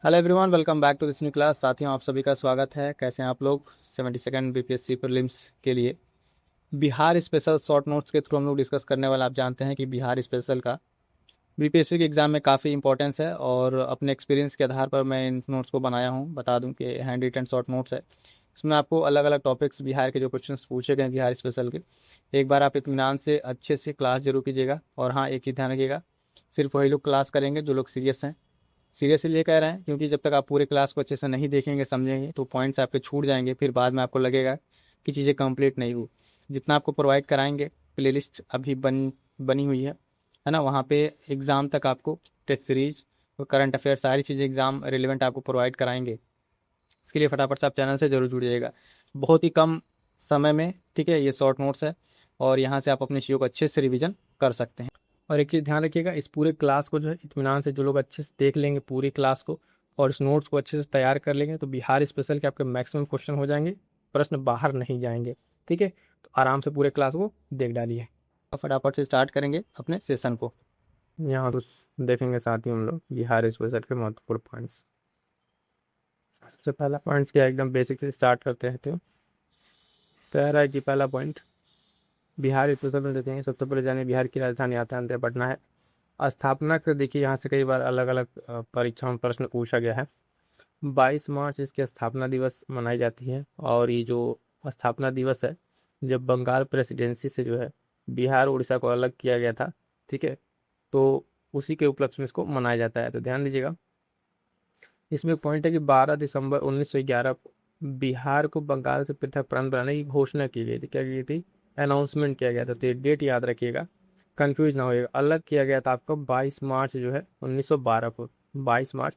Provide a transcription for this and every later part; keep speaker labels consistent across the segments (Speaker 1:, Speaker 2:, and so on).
Speaker 1: Hello everyone, welcome back to this new class. साथियों, आप सभी का स्वागत है। कैसे हैं आप लोग? 72nd बीपीएससी प्रीलिम्स के लिए बिहार स्पेशल शॉर्ट नोट्स के थ्रू हम लोग डिस्कस करने वाले। आप जानते हैं कि बिहार स्पेशल का बीपीएससी के एग्ज़ाम में काफ़ी इंपॉर्टेंस है और अपने एक्सपीरियंस के आधार पर मैं इन नोट्स को बनाया हूँ। बता दूं कि हैंड रिटन शॉर्ट नोट्स है। इसमें आपको अलग अलग टॉपिक्स बिहार के जो क्वेश्चंस पूछे गए हैं बिहार स्पेशल के, एक बार आप इत्मीनान से अच्छे से क्लास जरूर कीजिएगा। और हाँ, एक ही ध्यान रखिएगा, सिर्फ वही लोग क्लास करेंगे जो लोग सीरियस हैं। सीरियस इसलिए कह रहे हैं क्योंकि जब तक आप पूरे क्लास को अच्छे से नहीं देखेंगे, समझेंगे, तो पॉइंट्स आपके छूट जाएंगे। फिर बाद में आपको लगेगा कि चीज़ें कंप्लीट नहीं हुई। जितना आपको प्रोवाइड कराएंगे, प्लेलिस्ट अभी बनी हुई है ना, वहाँ पे एग्ज़ाम तक आपको टेस्ट सीरीज और करंट अफेयर सारी चीज़ें एग्ज़ाम रिलेवेंट आपको प्रोवाइड कराएंगे। इसके लिए फटाफट से आप चैनल से जरूर जुड़ जाइएगा। बहुत ही कम समय में, ठीक है, ये शॉर्ट नोट्स है और यहाँ से आप अपने चीज़ों को अच्छे से रिवीजन कर सकते हैं। और एक चीज़ ध्यान रखिएगा, इस पूरे क्लास को जो है इत्मीनान से जो लोग अच्छे से देख लेंगे पूरी क्लास को और इस नोट्स को अच्छे से तैयार कर लेंगे, तो बिहार स्पेशल के आपके मैक्सिमम क्वेश्चन हो जाएंगे, प्रश्न बाहर नहीं जाएंगे। ठीक है, तो आराम से पूरे क्लास को देख डालिए। अब फटाफट से स्टार्ट करेंगे अपने सेशन को। यहाँ तो देखेंगे साथ ही हम लोग बिहार स्पेशल के महत्वपूर्ण पॉइंट्स। सबसे पहला पॉइंट्स क्या है, एकदम बेसिक से स्टार्ट करते हैं। तो पहला है जी, पहला पॉइंट बिहार स्पेशल में देते हैं। सबसे पहले जाने बिहार की राजधानी आता है पटना है। स्थापना कर देखिए, यहाँ से कई बार अलग अलग परीक्षाओं में प्रश्न पूछा गया है। 22 मार्च इसकी स्थापना दिवस मनाई जाती है। और ये जो स्थापना दिवस है, जब बंगाल प्रेसिडेंसी से जो है बिहार उड़ीसा को अलग किया गया था, ठीक है, तो उसी के उपलक्ष्य में इसको मनाया जाता है। तो ध्यान दीजिएगा, इसमें एक पॉइंट है कि 12 दिसंबर 1911 को बिहार को बंगाल से पृथक प्रांत बनाने की घोषणा की गई थी। क्या की गई थी? अनाउंसमेंट किया गया था। तो ये डेट याद रखिएगा, कंफ्यूज ना होइएगा। अलग किया गया था आपको 22 मार्च जो है 1912 को। 22 मार्च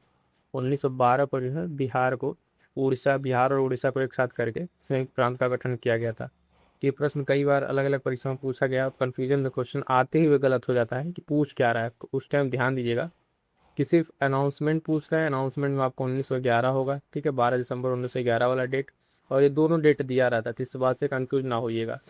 Speaker 1: 1912 को जो है बिहार को उड़ीसा, बिहार और उड़ीसा को एक साथ करके संयुक्त प्रांत का गठन किया गया था। ये प्रश्न कई बार अलग अलग परीक्षाओं में पूछा गया। कंफ्यूजन में क्वेश्चन आते हुए गलत हो जाता है कि पूछ क्या रहा है। उस टाइम ध्यान दीजिएगा कि सिर्फ अनाउंसमेंट पूछ रहा है। अनाउंसमेंट में आपको 1911 होगा, ठीक है, 12 दिसंबर 1911 वाला डेट। और ये दोनों डेट दिया रहता था, इस बात से कंफ्यूज ना होइएगा।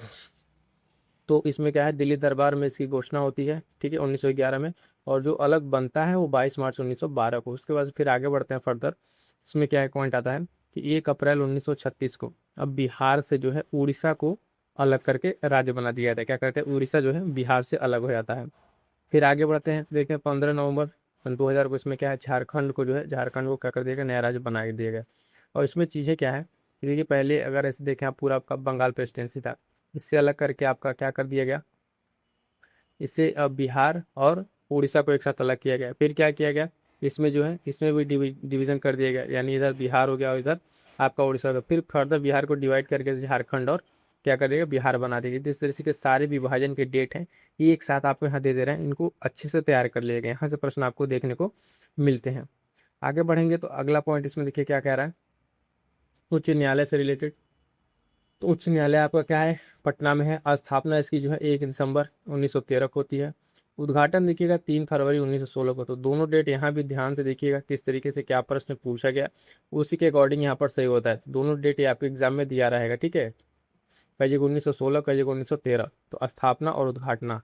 Speaker 1: तो इसमें क्या है, दिल्ली दरबार में इसकी घोषणा होती है, ठीक है, 1911 में। और जो अलग बनता है वो 22 मार्च 1912 को। उसके बाद फिर आगे बढ़ते हैं फर्दर। इसमें क्या है, पॉइंट आता है कि 1 अप्रैल 1936 को अब बिहार से जो है उड़ीसा को अलग करके राज्य बना दिया जाता है। क्या करते हैं, उड़ीसा जो है बिहार से अलग हो जाता है। फिर आगे बढ़ते हैं, देखें 15 नवंबर 2000 को इसमें क्या है, झारखंड को जो है, झारखंड को क्या कर दिया गया, नया राज्य बना दिया गया। और इसमें चीज़ें क्या है कि देखिए, पहले अगर ऐसे देखें आप, पूरा आपका बंगाल प्रेसिडेंसी था, इससे अलग करके आपका क्या कर दिया गया, इससे अब बिहार और उड़ीसा को एक साथ अलग किया गया। फिर क्या किया गया, इसमें जो है, इसमें भी डिवीजन कर दिया गया, यानी इधर बिहार हो गया और इधर आपका उड़ीसा हो गया। फिर फर्दर बिहार को डिवाइड करके झारखंड और क्या कर देगा, बिहार बना देगा। जिस तरीके के सारे विभाजन के डेट हैं, ये एक साथ आपको यहाँ दे दे रहे हैं। इनको अच्छे से तैयार कर लिया गया। यहाँ से प्रश्न आपको देखने को मिलते हैं। आगे बढ़ेंगे तो अगला पॉइंट इसमें देखिए क्या कह रहा है, उच्च न्यायालय से रिलेटेड। तो उच्च न्यायालय आपका क्या है, पटना में है। स्थापना इसकी जो है 1 दिसंबर 1913 को होती है। उद्घाटन देखिएगा 3 फरवरी 1916 को। तो दोनों डेट यहाँ भी ध्यान से देखिएगा, किस तरीके से क्या प्रश्न पूछा गया, उसी के अकॉर्डिंग यहाँ पर सही होता है। दोनों डेट ये आपके एग्जाम में दिया रहेगा, ठीक है। कई जगह 1916, कई जगह 1913। तो स्थापना और उद्घाटना,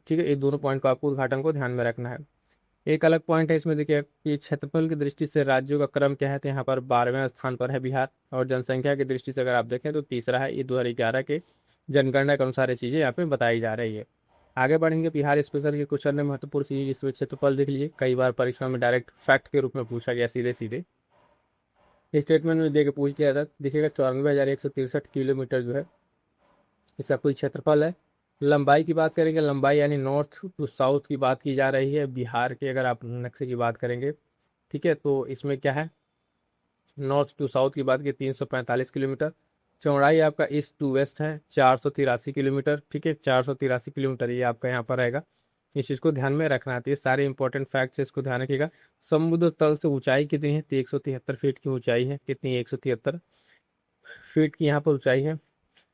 Speaker 1: ठीक है, ये दोनों पॉइंट को आपको उद्घाटन को ध्यान में रखना है। एक अलग पॉइंट है इसमें देखिए कि क्षेत्रफल की दृष्टि से राज्यों का क्रम क्या है, तो यहाँ पर 12वें स्थान पर है बिहार। और जनसंख्या की दृष्टि से अगर आप देखें तो तीसरा है। ये 2011 के जनगणना के अनुसार ये चीज़ें यहाँ पे बताई जा रही है। आगे बढ़ेंगे, बिहार स्पेशल के कुछ अन्य महत्वपूर्ण चीज़, इसमें क्षेत्रफल देख लीजिए। कई बार परीक्षा में डायरेक्ट फैक्ट के रूप में पूछा गया, सीधे सीधे स्टेटमेंट में दे के पूछ लिया था। देखिएगा 94,163 किलोमीटर जो है इसका कुल क्षेत्रफल है। लंबाई की बात करेंगे, लंबाई यानी नॉर्थ टू साउथ की बात की जा रही है बिहार के। अगर आप नक्शे की बात करेंगे, ठीक है, तो इसमें क्या है, नॉर्थ टू साउथ की बात की 345 किलोमीटर। चौड़ाई आपका ईस्ट टू वेस्ट है 483 किलोमीटर, ठीक है, 483 किलोमीटर ये आपका यहाँ पर रहेगा। इस चीज़ को ध्यान में रखना है। तो ये सारे इंपॉर्टेंट फैक्ट्स है, इसको ध्यान रखिएगा। समुद्र तल से ऊंचाई कितनी है, तो 173 फीट की ऊंचाई है। कितनी, 173 फीट की यहाँ पर ऊंचाई है।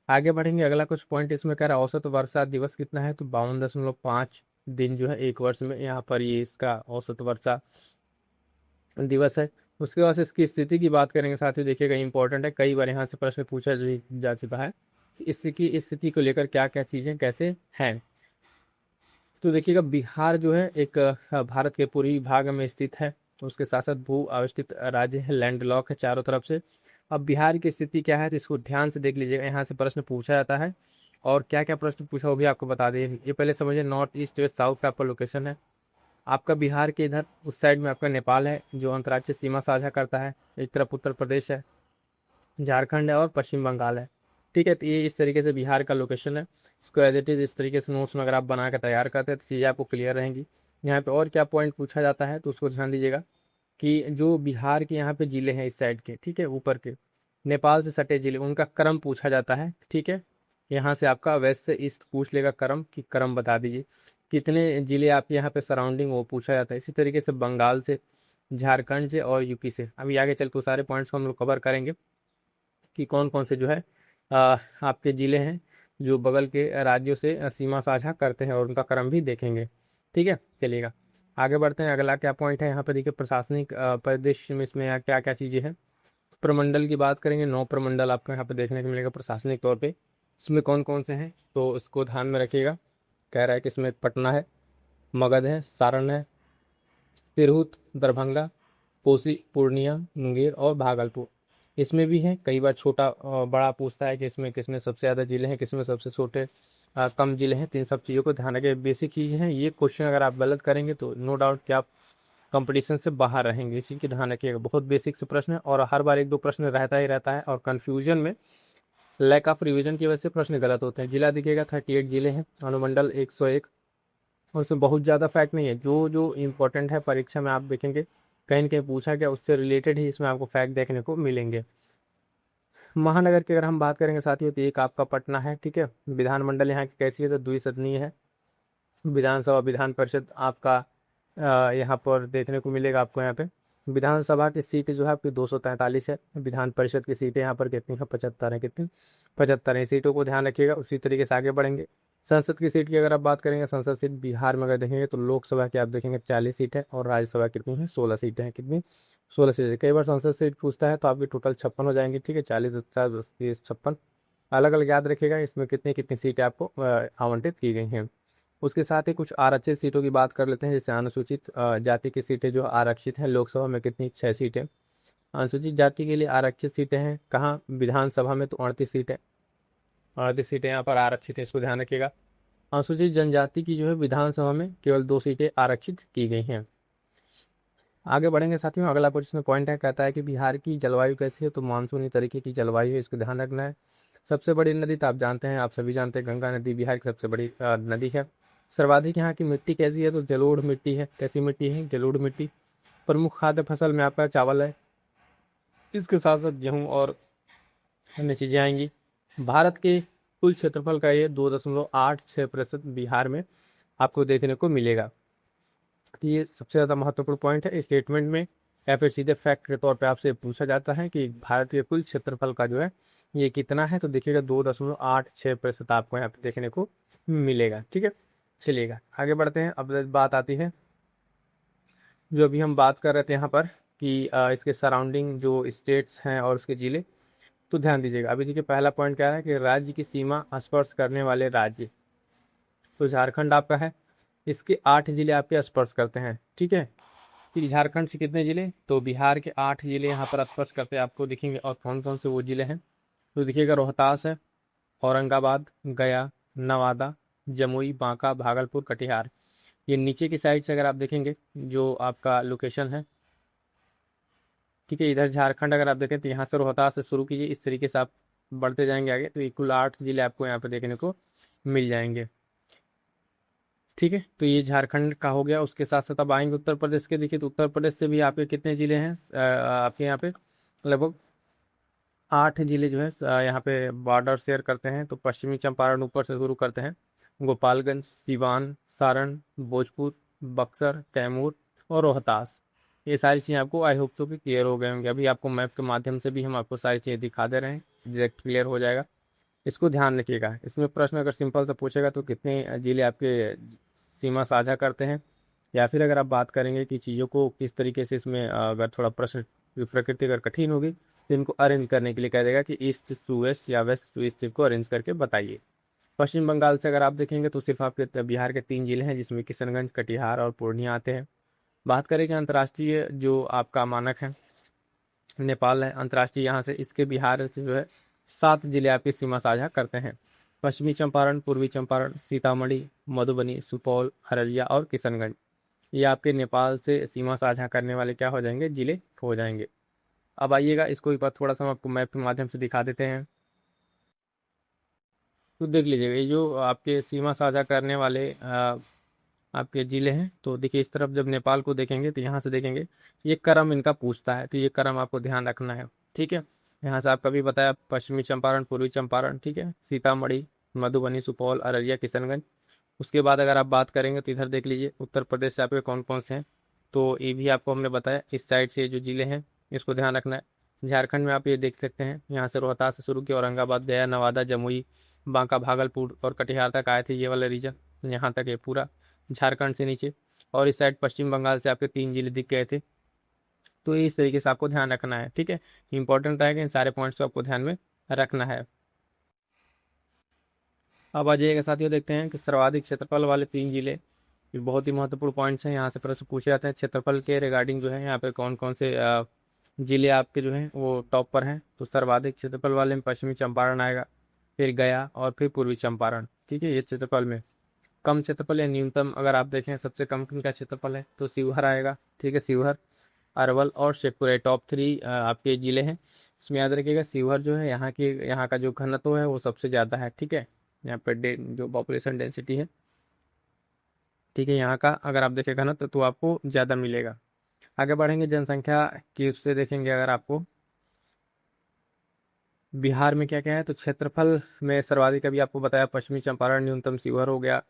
Speaker 1: आगे बढ़ेंगे, अगला कुछ पॉइंट इसमें कह रहा है औसत वर्षा दिवस कितना है, तो 52.5 दिन जो है एक वर्ष में यहाँ पर ये इसका औसत वर्षा दिवस है। उसके बाद से इसकी स्थिति की बात करेंगे साथियों, देखिएगा इंपॉर्टेंट है, कई बार यहाँ से प्रश्न पूछा जा चुका है कि इसकी स्थिति को लेकर क्या क्या चीज़ें कैसे हैं। तो देखिएगा बिहार जो है एक भारत के पूर्वी भाग में स्थित है उसके साथ साथ भू अवस्थित राज्य है, लैंड लॉक है चारों तरफ से। अब बिहार की स्थिति क्या है तो इसको ध्यान से देख लीजिएगा, यहाँ से प्रश्न पूछा जाता है। और क्या क्या प्रश्न पूछा वो भी आपको बता दें। ये पहले समझिए, नॉर्थ ईस्ट वेस्ट साउथ का आपका लोकेशन है। आपका बिहार के इधर उस साइड में आपका नेपाल है जो अंतर्राज्यीय सीमा साझा करता है। एक तरफ उत्तर प्रदेश है, झारखंड है और पश्चिम बंगाल है। ठीक है, तो ये इस तरीके से बिहार का लोकेशन है। इसको एज इट इज़ इस तरीके से नोट्स में अगर आप बना कर तैयार करते हैं तो चीज़ें आपको क्लियर रहेंगी। यहाँ पे और क्या पॉइंट पूछा जाता है तो उसको ध्यान दीजिएगा कि जो बिहार के यहाँ पे जिले हैं इस साइड के, ठीक है, ऊपर के नेपाल से सटे जिले, उनका क्रम पूछा जाता है। ठीक है, यहाँ से आपका वेस्ट से ईस्ट पूछ लेगा क्रम, कि क्रम बता दीजिए कितने जिले आपके यहाँ पे सराउंडिंग, वो पूछा जाता है। इसी तरीके से बंगाल से, झारखंड से और यूपी से। अभी आगे चल के वो सारे पॉइंट्स को हम लोग कवर करेंगे कि कौन कौन से जो है आपके ज़िले हैं जो बगल के राज्यों से सीमा साझा करते हैं, और उनका क्रम भी देखेंगे। ठीक है, चलिएगा आगे बढ़ते हैं। अगला क्या पॉइंट है यहाँ पर देखिए, प्रशासनिक परिदृश्य में इसमें क्या क्या चीज़ें हैं। प्रमंडल की बात करेंगे, 9 प्रमंडल आपको यहाँ पर देखने को मिलेगा प्रशासनिक तौर पे। इसमें कौन कौन से हैं तो उसको ध्यान में रखिएगा। कह रहा है कि इसमें पटना है, मगध है, सारण है, तिरहुत, दरभंगा, कोसी, पूर्णिया, मुंगेर और भागलपुर। इसमें भी है, कई बार छोटा बड़ा पूछता है कि इसमें किसमें सबसे ज़्यादा जिले हैं, किसमें सबसे छोटे कम जिले हैं। तो इन सब चीज़ों को ध्यान रखें, बेसिक चीज़ें हैं। ये क्वेश्चन अगर आप गलत करेंगे तो नो डाउट कि आप कंपटीशन से बाहर रहेंगे, इसी की ध्यान रखिएगा। बहुत बेसिक से प्रश्न है और हर बार एक दो प्रश्न रहता ही रहता है, और कन्फ्यूजन में लैक ऑफ रिविजन की वजह से प्रश्न गलत होते हैं। जिला दिखेगा 38 जिले हैं, अनुमंडल 101, और उसमें बहुत ज़्यादा फैक्ट नहीं है। जो जो इम्पोर्टेंट है परीक्षा में आप देखेंगे कहीं न कहीं पूछा गया, उससे रिलेटेड ही इसमें आपको फैक्ट देखने को मिलेंगे। महानगर की अगर हम बात करेंगे साथियों तो एक आपका पटना है। ठीक है, विधानमंडल यहाँ की कैसी है तो द्विसदनीय है। विधानसभा विधान परिषद आपका यहाँ पर देखने को मिलेगा आपको। यहाँ पे विधानसभा की सीट जो है आपकी 243 है। विधान परिषद की सीटें यहाँ पर कितनी है, 75 है। कितनी, 75 है। सीटों को ध्यान रखिएगा। उसी तरीके से आगे बढ़ेंगे। संसद की सीट की अगर आप बात करेंगे, संसद सीट बिहार में अगर देखेंगे तो लोकसभा की आप देखेंगे 40 सीट है, और राज्यसभा कितनी है, 16 सीटें हैं। कितनी, 16 सीटें। कई बार संसद सीट पूछता है तो आपकी टोटल 56 हो जाएंगी। ठीक है, 40 50 30 56 अलग अलग याद रखिएगा इसमें कितनी कितनी सीटें आपको आवंटित की गई हैं। उसके साथ ही कुछ आरक्षित सीटों की बात कर लेते हैं। जैसे अनुसूचित जाति की सीटें जो आरक्षित हैं लोकसभा में कितनी, 6 सीटें। अनुसूचित जाति के लिए आरक्षित सीटें हैं कहाँ, विधानसभा में तो 38 सीटें। 38 सीटें यहाँ पर आरक्षित है, इसको ध्यान रखिएगा। अनुसूचित जनजाति की जो है विधानसभा में केवल 2 सीटें आरक्षित की गई हैं। आगे बढ़ेंगे साथियों। अगला कुछ इसमें पॉइंट है, कहता है कि बिहार की जलवायु कैसी है तो मानसूनी तरीके की जलवायु है, इसको ध्यान रखना है। सबसे बड़ी नदी तो आप जानते हैं, आप सभी जानते हैं, गंगा नदी बिहार की सबसे बड़ी नदी है। सर्वाधिक यहाँ की मिट्टी कैसी है तो जलोढ़ मिट्टी है। कैसी मिट्टी है, जलोढ़ मिट्टी। प्रमुख खाद्य फसल में आपका चावल है, इसके साथ साथ गेहूँ और अन्य चीज़ें आएंगी। भारत के कुल क्षेत्रफल का ये 2.86% बिहार में आपको देखने को मिलेगा। तो ये सबसे ज़्यादा महत्वपूर्ण पॉइंट है स्टेटमेंट में, या फिर सीधे फैक्ट के तौर पे आपसे पूछा जाता है कि भारत के कुल क्षेत्रफल का जो है ये कितना है, तो देखिएगा 2.86% आपको यहाँ पे देखने को मिलेगा। ठीक है, चलिएगा आगे बढ़ते हैं। अब बात आती है जो अभी हम बात कर रहे थे यहाँ पर कि इसके सराउंडिंग जो स्टेट्स हैं और उसके ज़िले, तो ध्यान दीजिएगा। अभी देखिए पहला पॉइंट क्या है कि राज्य की सीमा स्पर्श करने वाले राज्य, तो झारखंड आपका है। इसके 8 जिले आपके स्पर्श करते हैं। ठीक है, फिर झारखंड से कितने जिले, तो बिहार के 8 जिले यहाँ पर स्पर्श करते हैं आपको दिखेंगे। और कौन कौन से वो जिले हैं तो देखिएगा, रोहतास है, औरंगाबाद, गया, नवादा, जमुई, बांका, भागलपुर, कटिहार। ये नीचे की साइड से अगर आप देखेंगे जो आपका लोकेशन है। ठीक है, इधर झारखंड अगर आप देखें तो यहाँ से रोहतास से शुरू कीजिए, इस तरीके से आप बढ़ते जाएंगे आगे तो कुल 8 जिले आपको यहाँ पे देखने को मिल जाएंगे। ठीक है, तो ये झारखंड का हो गया। उसके साथ साथ अब आएंगे उत्तर प्रदेश के। देखिए तो उत्तर प्रदेश से भी आपके कितने जिले हैं, आपके यहाँ पे लगभग 8 जिले जो है यहाँ पे बॉर्डर शेयर करते हैं। तो पश्चिमी चंपारण ऊपर से शुरू करते हैं, गोपालगंज, सिवान, सारण, भोजपुर, बक्सर, कैमूर और रोहतास। ये सारी चीज़ें आपको आई होप तो कि क्लियर हो गए होंगे। अभी आपको मैप के माध्यम से भी हम आपको सारी चीज़ें दिखा दे रहे हैं, एग्जैक्ट क्लियर हो जाएगा। इसको ध्यान रखिएगा। इसमें प्रश्न अगर सिंपल से पूछेगा तो कितने जिले आपके सीमा साझा करते हैं, या फिर अगर आप बात करेंगे कि चीज़ों को किस तरीके से इसमें अगर थोड़ा प्रश्न की प्रकृति अगर कठिन होगी तो इनको अरेंज करने के लिए कह देगा कि ईस्ट टू वेस्ट या वेस्ट टू ईस्ट को अरेंज करके बताइए। पश्चिम बंगाल से अगर आप देखेंगे तो सिर्फ आपके बिहार के 3 जिले हैं जिसमें किशनगंज, कटिहार और पूर्णिया आते हैं। बात करें कि अंतर्राष्ट्रीय जो आपका मानक है नेपाल है अंतर्राष्ट्रीय, यहाँ से इसके बिहार से जो है 7 जिले आपकी सीमा साझा करते हैं। पश्चिमी चंपारण, पूर्वी चंपारण, सीतामढ़ी, मधुबनी, सुपौल, अररिया और किशनगंज, ये आपके नेपाल से सीमा साझा करने वाले क्या हो जाएंगे, जिले हो जाएंगे। अब आइएगा इसको एक बार थोड़ा सा हम आपको मैप के माध्यम से दिखा देते हैं। तो देख लीजिएगा ये जो आपके सीमा साझा करने वाले आपके जिले हैं, तो देखिए इस तरफ जब नेपाल को देखेंगे तो यहाँ से देखेंगे ये क्रम इनका पूछता है, तो ये क्रम आपको ध्यान रखना है। ठीक है, यहाँ से आपका भी बताया पश्चिमी चंपारण, पूर्वी चंपारण, ठीक है, सीतामढ़ी, मधुबनी, सुपौल, अररिया, किशनगंज। उसके बाद अगर आप बात करेंगे तो इधर देख लीजिए उत्तर प्रदेश से आपके कौन कौन से हैं, तो ये भी आपको हमने बताया इस साइड से जो जिले हैं इसको ध्यान रखना है। झारखंड में आप ये देख सकते हैं, यहाँ से रोहतास से शुरू किया, औरंगाबाद, गया, नवादा, जमुई, बांका, भागलपुर और कटिहार तक आए थे ये वाला रीजन, यहाँ तक ये पूरा झारखंड से नीचे। और इस साइड पश्चिम बंगाल से आपके 3 जिले दिख गए थे। तो ये इस तरीके से आपको ध्यान रखना है। ठीक है, इंपॉर्टेंट रहेगा, इन सारे पॉइंट्स को आपको ध्यान में रखना है। अब आ जाइएगा साथियों, देखते हैं कि सर्वाधिक क्षेत्रफल वाले 3 जिले, ये बहुत ही महत्वपूर्ण पॉइंट्स हैं, यहाँ से प्रश्न पूछे जाते हैं क्षेत्रफल के रिगार्डिंग जो है यहाँ पे कौन कौन से जिले आपके जो हैं वो टॉप पर हैं। तो सर्वाधिक क्षेत्रफल वाले में पश्चिमी चंपारण आएगा, फिर गया और फिर पूर्वी चंपारण। ठीक है, ये क्षेत्रफल में कम क्षेत्रफल या न्यूनतम अगर आप देखें सबसे कम किनका क्षेत्रफल है तो शिवहर आएगा। ठीक है, शिवहर, अरवल और शेखपुरा, टॉप 3 आपके जिले हैं। इसमें याद रखिएगा शिवहर जो है यहाँ का जो घनत्व है वो सबसे ज़्यादा है। ठीक है, यहाँ पर जो पॉपुलेशन डेंसिटी है, ठीक है, यहाँ का अगर आप देखें घनत्व तो आपको ज़्यादा मिलेगा। आगे बढ़ेंगे जनसंख्या की उससे देखेंगे अगर आपको बिहार में क्या क्या है, तो क्षेत्रफल में सर्वाधिक अभी आपको बताया पश्चिमी चंपारण, न्यूनतम शिवहर हो गया।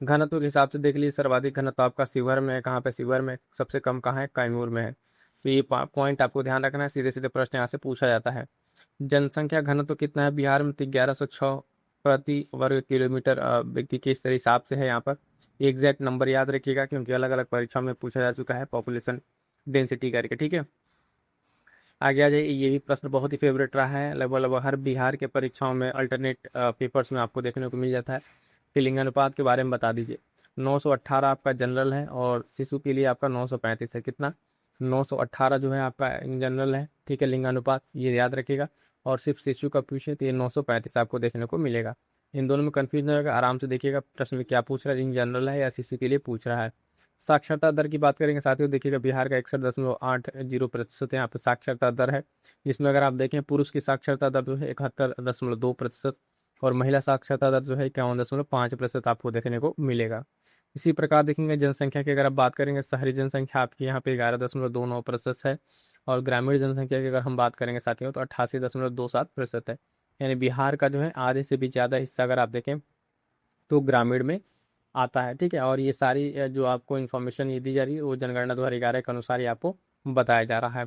Speaker 1: घनत्व के हिसाब से देख लीजिए सर्वाधिक घनत्व आपका शिवहर में है, कहाँ पे शिवहर में, सबसे कम कहाँ है, कैमूर में है। तो ये पॉइंट आपको ध्यान रखना है, सीधे सीधे प्रश्न यहाँ से पूछा जाता है। जनसंख्या घनत्व कितना है बिहार में, तो 1106 प्रति वर्ग किलोमीटर व्यक्ति के इस तरह हिसाब से है यहाँ पर। एग्जैक्ट नंबर याद रखिएगा क्योंकि अलग अलग परीक्षाओं में पूछा जा चुका है पॉपुलेशन डेंसिटी करके। ठीक है, आगे आ जाइए, ये भी प्रश्न बहुत ही फेवरेट रहा है, लगभग लगभग हर बिहार के परीक्षाओं में अल्टरनेट पेपर्स में आपको देखने को मिल जाता है कि लिंगानुपात के बारे में बता दीजिए। 918 आपका जनरल है और शिशु के लिए आपका 935 है। कितना, 918 जो है आपका इन जनरल है। ठीक है, लिंगानुपात ये याद रखिएगा, और सिर्फ शिशु का पूछे तो ये 935 आपको देखने को मिलेगा। इन दोनों में कन्फ्यूजन रहेगा, आराम से देखिएगा प्रश्न में क्या पूछ रहा है, इन जनरल है या शिशु के लिए पूछ रहा है। साक्षरता दर की बात करेंगे साथियों, देखिएगा बिहार का 61.80% यहाँ पर साक्षरता दर है, जिसमें अगर आप देखें पुरुष की साक्षरता दर जो है 71.2% और महिला साक्षरता दर जो है 51.5% आपको देखने को मिलेगा। इसी प्रकार देखेंगे जनसंख्या की अगर आप बात करेंगे, शहरी जनसंख्या आपकी यहाँ पे 11.29% है, और ग्रामीण जनसंख्या की अगर हम बात करेंगे साथियों तो 88.27% है। यानी बिहार का जो है आधे से भी ज़्यादा हिस्सा अगर आप देखें तो ग्रामीण में आता है। ठीक है, और ये सारी जो आपको इन्फॉर्मेशन ये दी जा रही है वो जनगणना 2011 के अनुसार ही आपको बताया जा रहा है।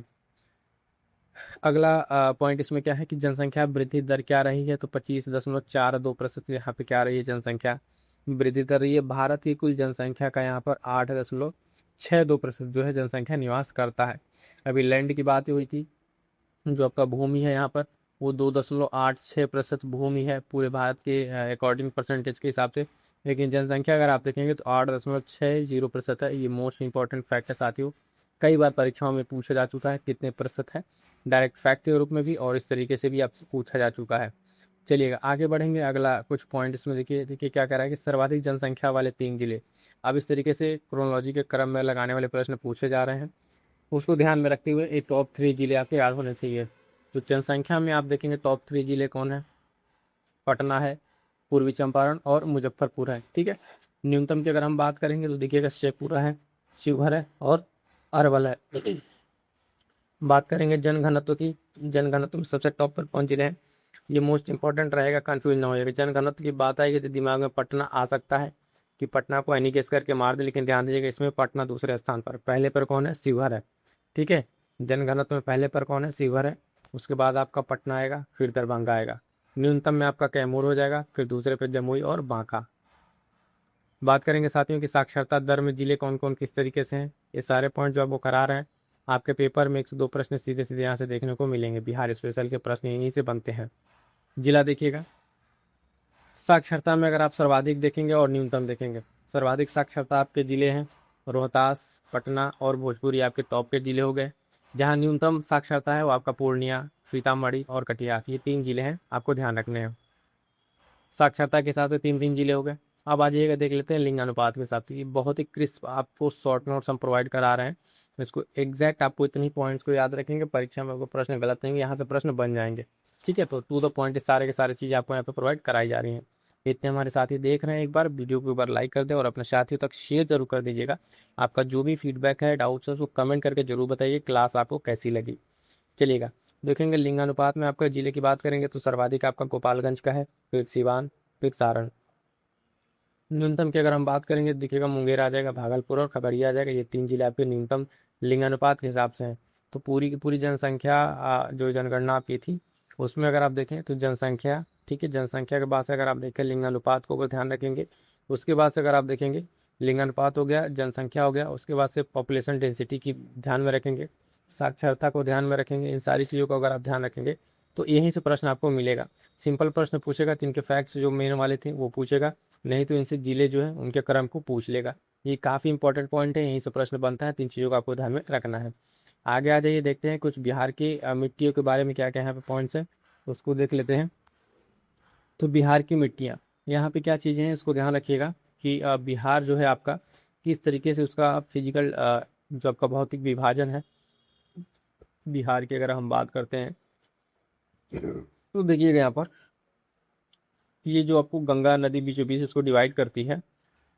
Speaker 1: अगला पॉइंट इसमें क्या है कि जनसंख्या वृद्धि दर क्या रही है, तो 25.42% यहाँ पे क्या रही है, जनसंख्या वृद्धि दर रही है। भारत की कुल जनसंख्या का यहाँ पर 8.62% जो है जनसंख्या निवास करता है। अभी लैंड की बात हुई थी, जो आपका भूमि है यहाँ पर वो 2.86% भूमि है पूरे भारत के अकॉर्डिंग परसेंटेज के हिसाब से। लेकिन जनसंख्या अगर आप देखेंगे तो 8.60% है। ये मोस्ट इंपॉर्टेंट फैक्ट है साथियों, कई बार परीक्षाओं में पूछा जा चुका है कितने प्रतिशत है, डायरेक्ट फैक्ट के रूप में भी और इस तरीके से भी आपसे पूछा जा चुका है। चलिएगा आगे बढ़ेंगे, अगला कुछ पॉइंट इसमें देखिए देखिए क्या कह रहा है कि सर्वाधिक जनसंख्या वाले 3 जिले। अब इस तरीके से क्रोनोलॉजी के क्रम में लगाने वाले प्रश्न पूछे जा रहे हैं, उसको ध्यान में रखते हुए ये टॉप 3 जिले आपके याद होने चाहिए। तो जनसंख्या में आप देखेंगे टॉप 3 जिले कौन है, पटना है, पूर्वी चंपारण और मुजफ्फरपुर है। ठीक है, न्यूनतम की अगर हम बात करेंगे तो देखिएगा शेखपुरा है, शिवहर है और अरवल है। बात करेंगे जनघनत्व की, जनघनत्व में सबसे टॉप पर कौन जिले हैं, ये मोस्ट इंपॉर्टेंट रहेगा, कंफ्यूज ना हो जाएगा। जनघनत्व की बात आएगी तो दिमाग में पटना आ सकता है कि पटना को एनी गेस करके मार दे, लेकिन ध्यान दीजिएगा इसमें पटना दूसरे स्थान पर, पहले पर कौन है, शिवहर है। ठीक है, जनघनत्व में पहले पर कौन है, शिवहर है, उसके बाद आपका पटना आएगा, फिर दरभंगा आएगा। न्यूनतम में आपका कैमूर हो जाएगा, फिर दूसरे पे जमुई और बांका। बात करेंगे साथियों की साक्षरता दर में जिले कौन कौन किस तरीके से हैं, ये सारे पॉइंट जो आप वो करा रहे हैं आपके पेपर में 102 प्रश्न सीधे सीधे यहाँ से देखने को मिलेंगे, बिहार स्पेशल के प्रश्न यहीं से बनते हैं। जिला देखिएगा, साक्षरता में अगर आप सर्वाधिक देखेंगे और न्यूनतम देखेंगे, सर्वाधिक साक्षरता आपके जिले हैं
Speaker 2: रोहतास, पटना और भोजपुर आपके टॉप के जिले हो गए। जहाँ न्यूनतम साक्षरता है वो आपका पूर्णिया, सीतामढ़ी और कटिहार, ये 3 जिले हैं, आपको ध्यान रखने हैं। साक्षरता के साथ 3 जिले हो गए। अब आ जाइएगा, देख लेते हैं लिंग अनुपात के साथ। ये बहुत ही क्रिस्प आपको शॉर्ट नोट्स हम प्रोवाइड करा रहे हैं, तो इसको एग्जैक्ट आपको इतनी पॉइंट्स को याद रखेंगे, परीक्षा में आपको प्रश्न गलत नहीं, यहाँ से प्रश्न बन जाएंगे। ठीक है, तो टू द पॉइंट सारे के सारे चीज़ आपको यहाँ पे प्रोवाइड कराई जा रही हैं। इतने हमारे साथी देख रहे हैं, एक बार वीडियो को एक बार लाइक कर दें और अपने साथियों तक शेयर जरूर कर दीजिएगा। आपका जो भी फीडबैक है, डाउट्स है, उसको कमेंट करके जरूर बताइए क्लास आपको कैसी लगी। चलिएगा, देखेंगे लिंगानुपात में आपका जिले की बात करेंगे तो सर्वाधिक आपका गोपालगंज का है, फिर सिवान, फिर सारण। न्यूनतम की अगर हम बात करेंगे तो देखिएगा मुंगेर आ जाएगा, भागलपुर और खगड़िया आ जाएगा, ये 3 जिले आपके न्यूनतम लिंगानुपात के हिसाब से हैं। तो पूरी की पूरी जनसंख्या जो जनगणना आपकी थी उसमें अगर आप देखें तो जनसंख्या, ठीक है, जनसंख्या के बाद से अगर आप देखें लिंगानुपात को ध्यान रखेंगे, उसके बाद से अगर आप देखेंगे लिंगानुपात हो गया, जनसंख्या हो गया, उसके बाद से पॉपुलेशन डेंसिटी की ध्यान में रखेंगे, साक्षरता को ध्यान में रखेंगे, इन सारी चीज़ों को अगर आप ध्यान रखेंगे तो यहीं से प्रश्न आपको मिलेगा। सिंपल प्रश्न पूछेगा, तो इनके फैक्ट्स जो मेन वाले थे वो पूछेगा, नहीं तो इनसे जिले जो है उनके क्रम को पूछ लेगा। ये काफ़ी इंपॉर्टेंट पॉइंट है, यहीं से प्रश्न बनता है, 3 चीज़ों को आपको ध्यान में रखना है। आगे आ जाइए, देखते हैं कुछ बिहार की मिट्टियों के बारे में क्या क्या यहाँ पे पॉइंट्स है, उसको देख लेते हैं। तो बिहार की मिट्टियाँ, यहाँ पे क्या चीज़ें हैं इसको ध्यान रखिएगा कि बिहार जो है आपका किस तरीके से उसका फिजिकल जो आपका भौतिक विभाजन है बिहार की, अगर हम बात करते हैं तो देखिएगा यहाँ पर ये जो आपको गंगा नदी बीचों बीच इसको डिवाइड करती है,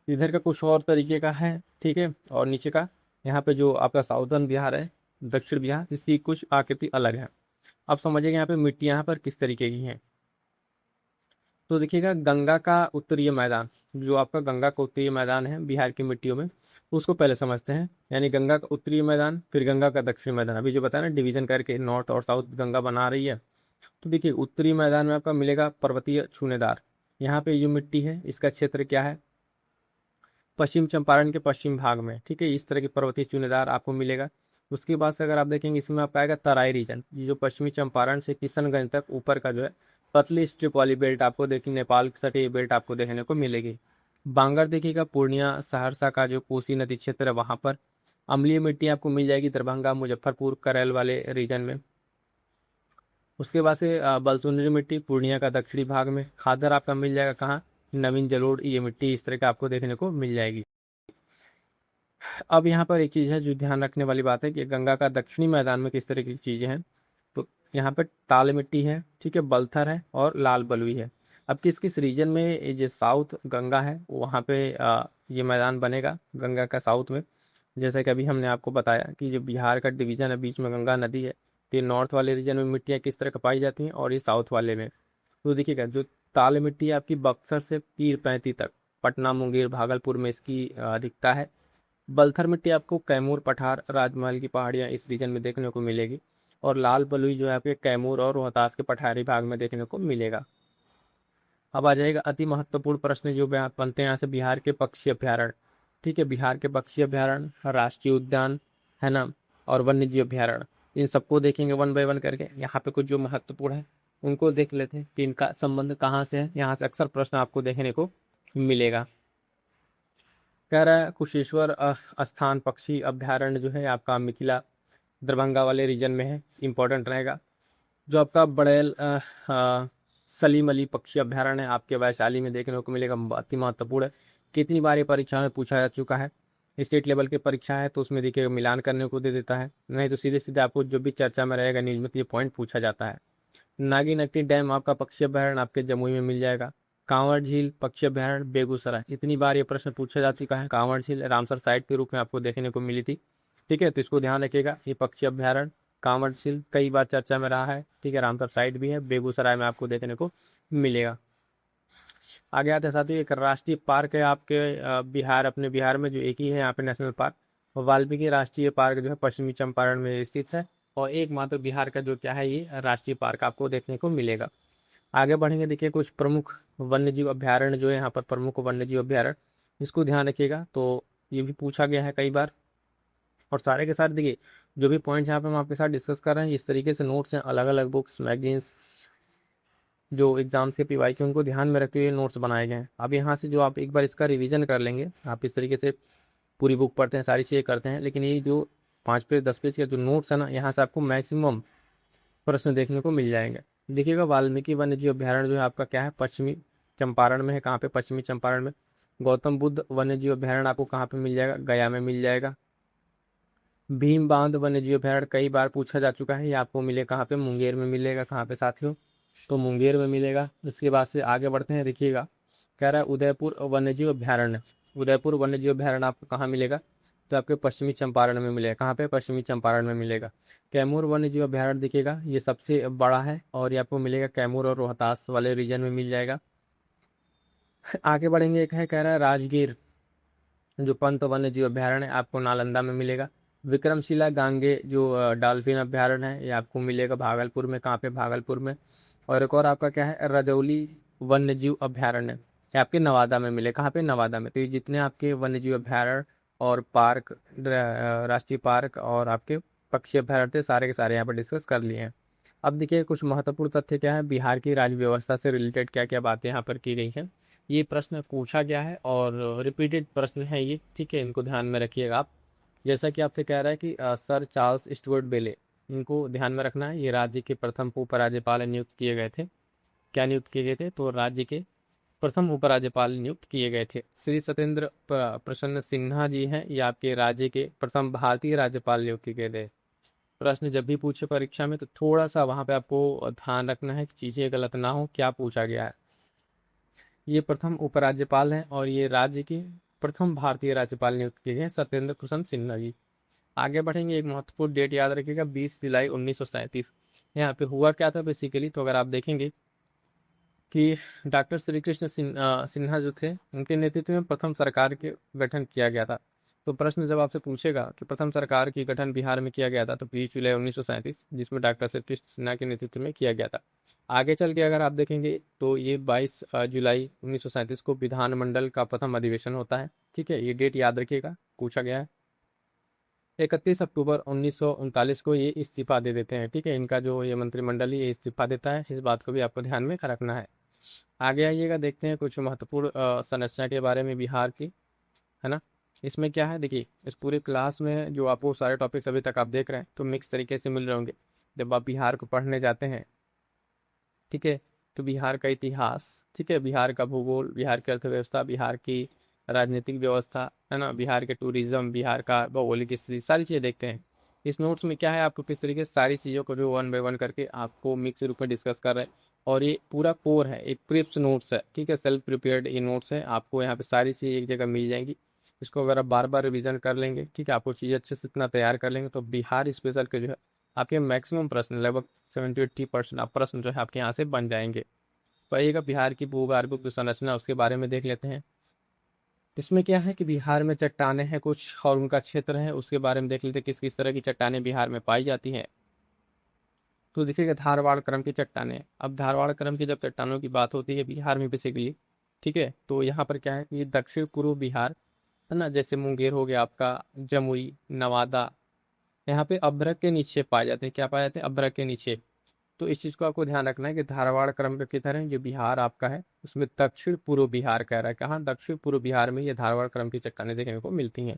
Speaker 2: इधर का कुछ और तरीके का है, ठीक है, और नीचे का यहाँ पे जो आपका साउदर्न बिहार है, दक्षिण बिहार, इसकी कुछ आकृति अलग है। अब समझिएगा यहाँ पे मिट्टी यहाँ पर किस तरीके की है। तो देखिएगा गंगा का उत्तरीय मैदान, जो आपका गंगा का उत्तरीय मैदान है बिहार की मिट्टियों में, उसको पहले समझते हैं। यानी गंगा का उत्तरीय मैदान, फिर गंगा का दक्षिणी मैदान, अभी जो बताया ना डिवीजन करके नॉर्थ और साउथ गंगा बना रही है। तो देखिए उत्तरी मैदान में आपका मिलेगा पर्वतीय छूनेदार, यहाँ पे जो मिट्टी है इसका क्षेत्र क्या है, पश्चिम चंपारण के पश्चिम भाग में, ठीक है, इस तरह की पर्वतीय चूनेदार आपको मिलेगा। उसके बाद से अगर आप देखेंगे इसमें आपका आएगा तराई रीजन, ये जो पश्चिमी चंपारण से किशनगंज तक ऊपर का जो है पतली स्ट्रिप वाली बेल्ट आपको देखिए, नेपाल के सटे ये बेल्ट आपको देखने को मिलेगी। बांगर देखिएगा पूर्णिया सहरसा का जो कोसी नदी क्षेत्र है वहाँ पर। अम्लीय मिट्टी आपको मिल जाएगी दरभंगा, मुजफ्फरपुर, करेल वाले रीजन में। उसके बाद से बलसुंडरी मिट्टी पूर्णिया का दक्षिणी भाग में। खादर आपका मिल जाएगा कहाँ, नवीन जलोढ़, ये मिट्टी इस तरह का आपको देखने को मिल जाएगी। अब यहाँ पर एक चीज़ है जो ध्यान रखने वाली बात है कि गंगा का दक्षिणी मैदान में किस तरह की चीज़ें हैं। तो यहाँ पर ताल मिट्टी है, ठीक है, बलथर है और लाल बलुई है। अब किस किस रीजन में ये जो साउथ गंगा है वहाँ पे ये मैदान बनेगा गंगा का साउथ में। जैसे कि अभी हमने आपको बताया कि जो बिहार का डिवीजन है बीच में गंगा नदी है, तो ये नॉर्थ वाले रीजन में मिट्टियाँ किस तरह का पाई जाती हैं और ये साउथ वाले में। तो देखिएगा जो ताल मिट्टी है आपकी बक्सर से पीर पैंती तक, पटना, मुंगेर, भागलपुर में इसकी अधिकता है। बलथर मिट्टी आपको कैमूर, पठार, राजमहल की पहाड़ियाँ इस रीजन में देखने को मिलेगी। और लाल बलुई जो है आपके कैमूर और रोहतास के पठारी भाग में देखने को मिलेगा। अब आ जाएगा अति महत्वपूर्ण प्रश्न जो बनते हैं यहाँ से, बिहार के पक्षी अभ्यारण्य, ठीक है, बिहार के पक्षी अभ्यारण्य, राष्ट्रीय उद्यान है ना, और वन्य जीव अभ्यारण्य, इन सबको देखेंगे वन बाय वन करके। यहाँ पे कुछ जो महत्वपूर्ण है उनको देख लेते हैं कि इनका संबंध कहाँ से है, यहाँ से अक्सर प्रश्न आपको देखने को मिलेगा। कह रहा है कुशेश्वर स्थान पक्षी अभ्यारण्य जो है आपका मिथिला दरभंगा वाले रीजन में है, इंपॉर्टेंट रहेगा। जो आपका बड़ैल सलीम अली पक्षी अभ्यारण्य है आपके वैशाली में देखने को मिलेगा, अति महत्वपूर्ण है। कितनी बार ये परीक्षा में पूछा जा चुका है, स्टेट लेवल की परीक्षा है तो उसमें देखिए मिलान करने को दे देता है, नहीं तो सीधे सीधे आपको जो भी चर्चा में रहेगा न्यूज में तो ये पॉइंट पूछा जाता है। नागी डैम आपका पक्षी अभ्यारण्य आपके जमुई में मिल जाएगा। कांवड़ झील पक्षी अभ्यारण्य बेगूसराय, इतनी बार ये प्रश्न पूछा जा चुका है। कांवड़ झील रामसर साइट के रूप में आपको देखने को मिली थी, ठीक है, तो इसको ध्यान रखिएगा। ये पक्षी अभ्यारण्य कांवड़ झील कई बार चर्चा में रहा है, ठीक है, रामसर साइट भी है, बेगूसराय में आपको देखने को मिलेगा। आगे आते साथ ही एक राष्ट्रीय पार्क है आपके बिहार, अपने बिहार में जो एक ही है यहाँ पे नेशनल पार्क, वाल्मीकि राष्ट्रीय पार्क जो है पश्चिमी चंपारण में स्थित है, और एकमात्र बिहार का जो क्या है ये राष्ट्रीय पार्क आपको देखने को मिलेगा। आगे बढ़ेंगे, देखिए कुछ प्रमुख वन्यजीव अभ्यारण्य जो है यहाँ पर, प्रमुख वन्यजीव अभ्यारण्य, इसको ध्यान रखिएगा। तो ये भी पूछा गया है कई बार, और सारे के सारे देखिए जो भी पॉइंट्स यहाँ पे हम आपके साथ डिस्कस कर रहे हैं इस तरीके से नोट्स हैं, अलग अलग बुक्स, मैगजीन्स जो एग्जाम से पीवाई के उनको ध्यान में रखते हुए नोट्स बनाए गए हैं। अब यहाँ से जो आप एक बार इसका रिवीजन कर लेंगे, आप इस तरीके से पूरी बुक पढ़ते हैं, सारी चीज़ें करते हैं, लेकिन ये जो 5 पेज 10 पेज के जो नोट्स है ना, यहाँ से आपको मैक्सिमम प्रश्न देखने को मिल जाएंगे। देखिएगा, वाल्मीकि वन्य जीव अभ्यारण्य जो है आपका क्या है, पश्चिमी चंपारण में है। कहाँ पे? पश्चिमी चंपारण में। गौतम बुद्ध वन्य जीव अभ्यारण्य आपको कहाँ पे मिल जाएगा? गया में मिल जाएगा। भीम बांध वन्य जीव अभ्यारण्य कई बार पूछा जा चुका है, ये आपको मिले कहाँ पे? मुंगेर में मिलेगा। कहाँ पे साथियों? तो मुंगेर में मिलेगा। इसके बाद से आगे बढ़ते हैं, देखिएगा कह रहा है उदयपुर वन्यजीव अभ्यारण्य। उदयपुर वन्यजीव अभ्यारण्य आपको कहाँ मिलेगा? तो आपके पश्चिमी चंपारण में मिलेगा। कहाँ पे? पश्चिमी चंपारण में मिलेगा। कैमूर वन्यजीव अभ्यारण्य देखिएगा, ये सबसे बड़ा है और ये आपको मिलेगा कैमूर और रोहतास वाले रीजन में मिल जाएगा। आगे बढ़ेंगे, एक है कह रहा है राजगीर जो पंत वन्यजीव अभ्यारण्य है, आपको नालंदा में मिलेगा। विक्रमशिला गांगे जो डॉल्फिन अभ्यारण्य है, ये आपको मिलेगा भागलपुर में। कहाँ पे? भागलपुर में। और एक और आपका क्या है, रजौली वन्यजीव अभ्यारण्य, ये आपके नवादा में मिले। कहाँ पे? नवादा में। तो ये जितने आपके वन्यजीव अभ्यारण्य और पार्क, राष्ट्रीय पार्क और आपके पक्षी अभ्यारण्य थे, सारे के सारे यहाँ पर डिस्कस कर लिए हैं। अब देखिए कुछ महत्वपूर्ण तथ्य क्या है, बिहार की राज्य व्यवस्था से रिलेटेड क्या क्या बातें यहाँ पर की गई हैं। ये प्रश्न पूछा गया है और रिपीटेड प्रश्न है ये, ठीक है, इनको ध्यान में रखिएगा आप। जैसा कि आपसे कह रहा है कि सर चार्ल्स स्टुअर्ट बेले, इनको ध्यान में रखना है। ये राज्य के प्रथम उपराज्यपाल नियुक्त किए गए थे। क्या नियुक्त किए गए थे? तो राज्य के प्रथम उपराज्यपाल नियुक्त किए गए थे। श्री सत्येंद्र प्रसन्न सिन्हा जी हैं, ये आपके राज्य के प्रथम भारतीय राज्यपाल नियुक्त किए गए थे। प्रश्न जब भी पूछे परीक्षा में तो थोड़ा सा वहां पे आपको ध्यान रखना है कि चीजें गलत ना हो, क्या पूछा गया है। ये प्रथम उपराज्यपाल हैं और ये राज्य के प्रथम भारतीय राज्यपाल नियुक्त किए गए हैं, सत्येंद्र प्रसन्न सिन्हा जी। आगे बढ़ेंगे, एक महत्वपूर्ण डेट याद रखिएगा, 20 जुलाई 1937। यहाँ पे हुआ क्या था बेसिकली, तो अगर आप देखेंगे कि डॉक्टर श्री कृष्ण सिन्हा जो थे, उनके नेतृत्व में प्रथम सरकार के गठन किया गया था। तो प्रश्न जब आपसे पूछेगा कि प्रथम सरकार की गठन बिहार में किया गया था, तो 20 जुलाई 1937, जिसमें डॉक्टर श्री कृष्ण सिन्हा के नेतृत्व में किया गया था। आगे चल के अगर आप देखेंगे तो ये 22 जुलाई 1937 को विधानमंडल का प्रथम अधिवेशन होता है, ठीक है, ये डेट याद रखिएगा, पूछा गया है। 31 अक्टूबर 1939 को ये इस्तीफा दे देते हैं, ठीक है, इनका जो ये मंत्रिमंडल है ये इस्तीफा देता है, इस बात को भी आपको ध्यान में रखना है। आगे आइएगा, देखते हैं कुछ महत्वपूर्ण संरचना के बारे में बिहार की, है ना। इसमें क्या है, देखिए इस पूरे क्लास में जो आपको सारे टॉपिक्स अभी तक आप देख रहे हैं तो मिक्स तरीके से मिल रहे होंगे। जब आप बिहार को पढ़ने जाते हैं, ठीक है, तो बिहार का इतिहास, ठीक है, बिहार का भूगोल, बिहार की अर्थव्यवस्था, बिहार की राजनीतिक व्यवस्था, है ना, बिहार के टूरिज्म, बिहार का भौगोलिक स्थिति, सारी चीज़ें देखते हैं। इस नोट्स में क्या है, आपको किस तरीके से सारी चीज़ों को जो वन बाय वन करके आपको मिक्स रूप में डिस्कस कर रहे हैं। और ये पूरा कोर है, एक प्रिप्स नोट्स है, ठीक है, सेल्फ प्रिपेयर्ड ये नोट्स है, आपको यहाँ पे सारी चीज़ें एक जगह मिल जाएंगी। इसको अगर आप बार बार रिविजन कर लेंगे, ठीक है, आपको चीज़ें अच्छे से इतना तैयार कर लेंगे, तो बिहार स्पेशल के जो है आपके मैक्सिमम प्रश्न, लगभग 70-80% आप प्रश्न जो है आपके यहाँ से बन जाएंगे। तो आइएगा बिहार की भूगर्भिक जो संरचना उसके बारे में देख लेते हैं। इसमें क्या है कि बिहार में चट्टानें हैं कुछ और उनका क्षेत्र है, उसके बारे में देख लेते हैं किस किस तरह की चट्टानें बिहार में पाई जाती हैं। तो देखिएगा धारवाड़ क्रम की चट्टानें। अब धारवाड़ क्रम की जब चट्टानों की बात होती है बिहार में बेसिकली, ठीक है, तो यहाँ पर क्या है कि दक्षिण पूर्व बिहार, है ना, जैसे मुंगेर हो गया आपका, जमुई, नवादा, यहाँ पे अभ्रक के नीचे पाए जाते हैं। क्या पाए जाते हैं? अभ्रक के नीचे। तो इस चीज़ को आपको ध्यान रखना है कि धारवाड़ क्रम की तरह जो बिहार आपका है उसमें दक्षिण पूर्व बिहार कह रहा है, कहाँ? दक्षिण पूर्व बिहार में ये धारवाड़ क्रम की चट्टानें देखने को मिलती हैं।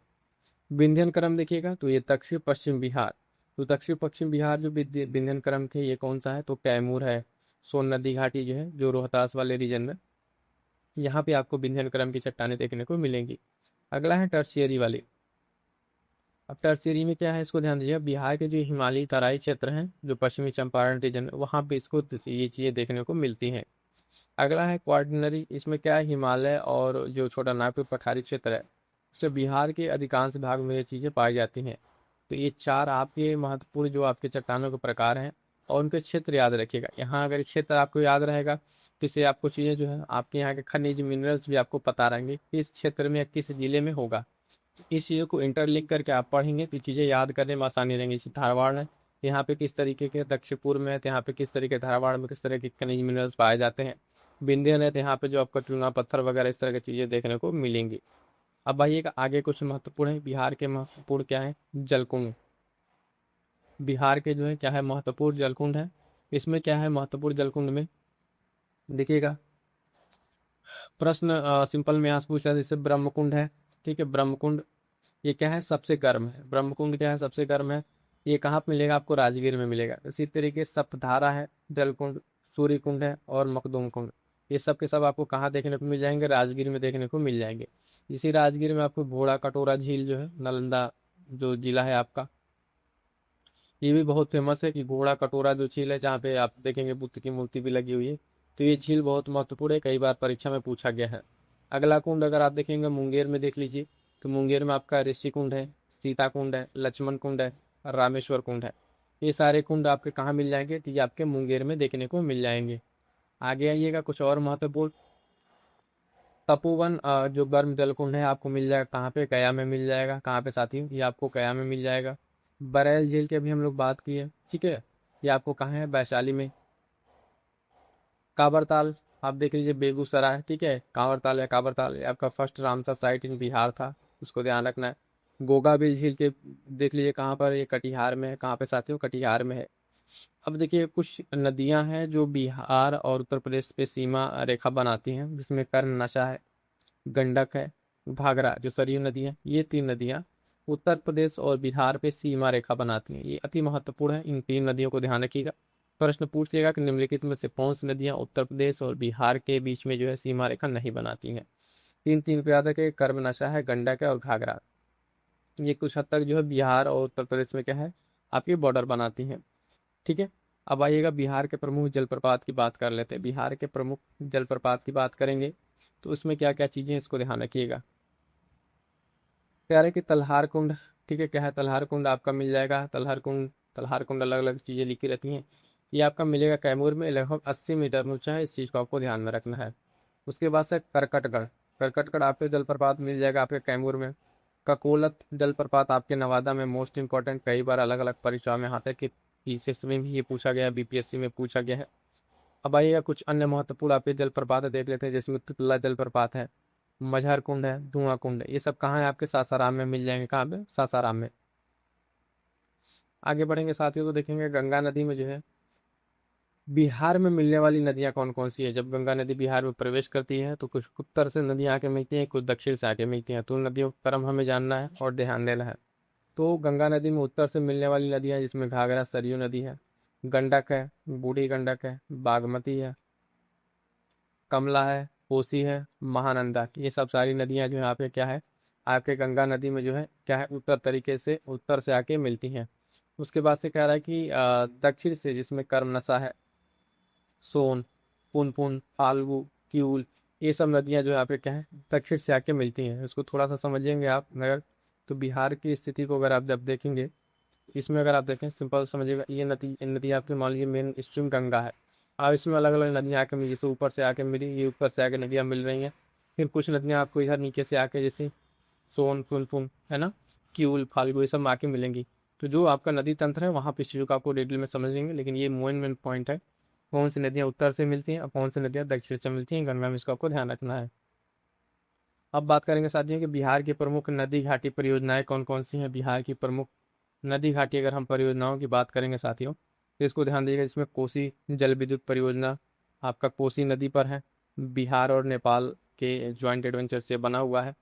Speaker 2: विंध्यन क्रम देखिएगा तो ये दक्षिण पश्चिम बिहार। तो दक्षिण पश्चिम बिहार जो विंध्यन क्रम थे ये कौन सा है? तो कैमूर है, सोन नदी घाटी जो है जो रोहतास वाले रीजन में, यहाँ पे आपको विंध्यन क्रम की चट्टानें देखने को मिलेंगी। अगला है टर्शियरी वाली। अब टर्शियरी में क्या है, इसको ध्यान दीजिए, बिहार के जो हिमालयी तराई क्षेत्र हैं जो पश्चिमी चंपारण रीजन, वहाँ पे इसको ये चीज़ें देखने को मिलती हैं। अगला है क्वार्डिनरी। इसमें क्या है, हिमालय और जो छोटा नागपुर पठारी क्षेत्र है, उससे बिहार के अधिकांश भाग में ये चीज़ें पाई जाती हैं। तो ये चार आपके महत्वपूर्ण जो आपके चट्टानों के प्रकार हैं और उनके क्षेत्र याद रखिएगा। यहाँ अगर क्षेत्र आपको याद रहेगा तो इससे आपको चीज़ें जो है आपके यहाँ के खनिज मिनरल्स भी आपको पता रहेंगे किस क्षेत्र में या किस जिले में होगा। इस चीज़ों को इंटरलिंक करके आप पढ़ेंगे तो चीज़ें याद करने में आसानी रहेंगी। जैसे धारवाड़ है, यहाँ पे किस तरीके के, दक्षिण पूर्व में है तो यहाँ पे किस तरीके, धारवाड़ में किस तरह के खनिज मिनरल्स पाए जाते हैं। विंध्यन है तो यहाँ पे जो आपका चूना पत्थर वगैरह इस तरह की चीज़ें देखने को मिलेंगी। अब आइएगा आगे, कुछ महत्वपूर्ण है बिहार के, महत्वपूर्ण क्या है, जलकुंड। बिहार के जो है क्या है, महत्वपूर्ण जलकुंड है। इसमें क्या है महत्वपूर्ण जलकुंड में, देखिएगा प्रश्न सिंपल में यहाँ से पूछा है, जैसे ब्रह्मकुंड है, ठीक है, ब्रह्मकुंड ये क्या है, सबसे गर्म है। ब्रह्मकुंड क्या है, सबसे गर्म है। ये कहाँ पे मिलेगा आपको, राजगीर में मिलेगा। इसी तरीके सप्तधारा है, जलकुंड, सूर्य कुंड है और मखदूम कुंड। ये सब के सब आपको कहाँ देखने को मिल जाएंगे, राजगीर में देखने को मिल जाएंगे। इसी राजगीर में आपको घोड़ा कटोरा झील जो है, नालंदा जो जिला है आपका, ये भी बहुत फेमस है कि घोड़ा कटोरा जो झील है, जहाँ पे आप देखेंगे बुद्ध की मूर्ति भी लगी हुई है। तो ये झील बहुत महत्वपूर्ण है, कई बार परीक्षा में पूछा गया है। अगला कुंड अगर आप देखेंगे मुंगेर में, देख लीजिए। तो मुंगेर में आपका ऋषि कुंड है, सीता कुंड है, लक्ष्मण कुंड है और रामेश्वर कुंड है। ये सारे कुंड आपके कहाँ मिल जाएंगे, तो ये आपके मुंगेर में देखने को मिल जाएंगे। आगे आइएगा, कुछ और महत्वपूर्ण तपोवन जो गर्म जल कुंड है आपको मिल जाएगा कहाँ पे, गया में मिल जाएगा। कहाँ पे साथियों, ये आपको गया में मिल जाएगा। बरैल झील की अभी हम लोग बात किए, ठीक है। ये आपको कहाँ है, वैशाली में। कांवरताल आप देख लीजिए, बेगूसराय, ठीक है। कांवरताल या कांवरताल ये आपका फर्स्ट रामसर साइट इन बिहार था, उसको ध्यान रखना है। गोगा भी झील के देख लीजिए कहाँ पर, ये कटिहार में है। कहाँ पे साथियों, कटिहार में है। अब देखिए कुछ नदियां हैं जो बिहार और उत्तर प्रदेश पे सीमा रेखा बनाती हैं, जिसमें कर्णनशा है, गंडक है, घाघरा जो सरयू नदी है। ये तीन नदियां उत्तर प्रदेश और बिहार पे सीमा रेखा बनाती हैं। ये अति महत्वपूर्ण है, इन तीन नदियों को ध्यान रखिएगा। प्रश्न पूछिएगा कि निम्नलिखित में से कौन सी नदियां उत्तर प्रदेश और बिहार के बीच में जो है सीमा रेखा नहीं बनाती हैं। तीन तीन पे याद रखें, कर्मनशा है, गंडक है और घाघरा। ये कुछ हद तक जो है बिहार और उत्तर प्रदेश में क्या है, आपकी बॉर्डर बनाती हैं, ठीक है। अब आइएगा बिहार के प्रमुख जलप्रपात की बात कर लेते हैं। बिहार के प्रमुख जलप्रपात की बात करेंगे तो उसमें क्या क्या चीज़ें हैं, इसको ध्यान रखिएगा। कह रहे कि तलहार कुंड, ठीक है। क्या है, तलहार कुंड आपका मिल जाएगा। तलहार कुंड, तलहार कुंड अलग अलग चीज़ें लिखी रहती हैं। ये आपका मिलेगा कैमूर में, लगभग 80 मीटर ऊंचा है। इस चीज़ को आपको ध्यान में रखना है। उसके बाद से करकटगढ़, करकटगढ़ आपके जलप्रपात मिल जाएगा आपके कैमूर में। ककोलत जलप्रपात आपके नवादा में, मोस्ट इंपॉर्टेंट, कई बार अलग अलग परीक्षा में आता है कि पीसीएस में भी ये पूछा गया है, बीपीएससी में पूछा गया है। अब आइएगा कुछ अन्य महत्वपूर्ण आपके जलप्रपात देख लेते हैं, जिसमें तुतला जलप्रपात है, मझर कुंड है, धुआं कुंड है। ये सब कहाँ है आपके, सासाराम में मिल जाएंगे। कहाँ पे, सासाराम में। आगे बढ़ेंगे साथियों तो देखेंगे गंगा नदी में जो है, बिहार में मिलने वाली नदियां कौन कौन सी है। जब गंगा नदी बिहार में प्रवेश करती है तो कुछ उत्तर से नदियां आके मिलती हैं, कुछ दक्षिण से आके मिलती हैं। तो उन नदियों का क्रम हमें जानना है और ध्यान देना है। तो गंगा नदी में उत्तर से मिलने वाली नदियां, जिसमें घाघरा सरयू नदी है, गंडक है, बूढ़ी गंडक है, बागमती है, कमला है, कोसी है, महानंदा। ये सब सारी नदियां जो है आपके क्या है, आपके गंगा नदी में जो है क्या है, उत्तर तरीके से उत्तर से आके मिलती हैं। उसके बाद से कह रहा है कि दक्षिण से, जिसमें कर्मनसा है, सोन, पुनपुन, फाल्गु, किऊल, ये सब नदियां जो है आपके क्या है, दक्षिण से आके मिलती हैं। उसको थोड़ा सा समझेंगे आप अगर, तो बिहार की स्थिति को अगर आप जब देखेंगे, इसमें अगर आप देखें सिंपल समझिएगा, ये नदी आपकी मान लीजिए मेन स्ट्रीम गंगा है। अब इसमें अलग अलग नदियाँ आके मिली, जैसे ऊपर से आके मिली, ये ऊपर से आके नदियाँ मिल रही हैं। फिर कुछ नदियाँ आपको इधर नीचे से आके, जैसे सोन, पुनपुन है ना, किऊल, फाल्गु, ये सब आके मिलेंगी। तो जो आपका नदी तंत्र है वहाँ पे इस चीज़ों को आपको डिटेल में समझेंगे, लेकिन ये मेन पॉइंट है, कौन सी नदियाँ उत्तर से मिलती हैं और कौन सी नदियाँ दक्षिण से मिलती हैं गंगा में, इसको आपको ध्यान रखना है। अब बात करेंगे साथियों कि बिहार की प्रमुख नदी घाटी परियोजनाएं कौन कौन सी हैं। बिहार की प्रमुख नदी घाटी अगर हम परियोजनाओं की बात करेंगे साथियों, तो इसको ध्यान दीजिएगा। इसमें कोसी जल विद्युत परियोजना आपका कोसी नदी पर है, बिहार और नेपाल के ज्वाइंट एडवेंचर से बना हुआ है,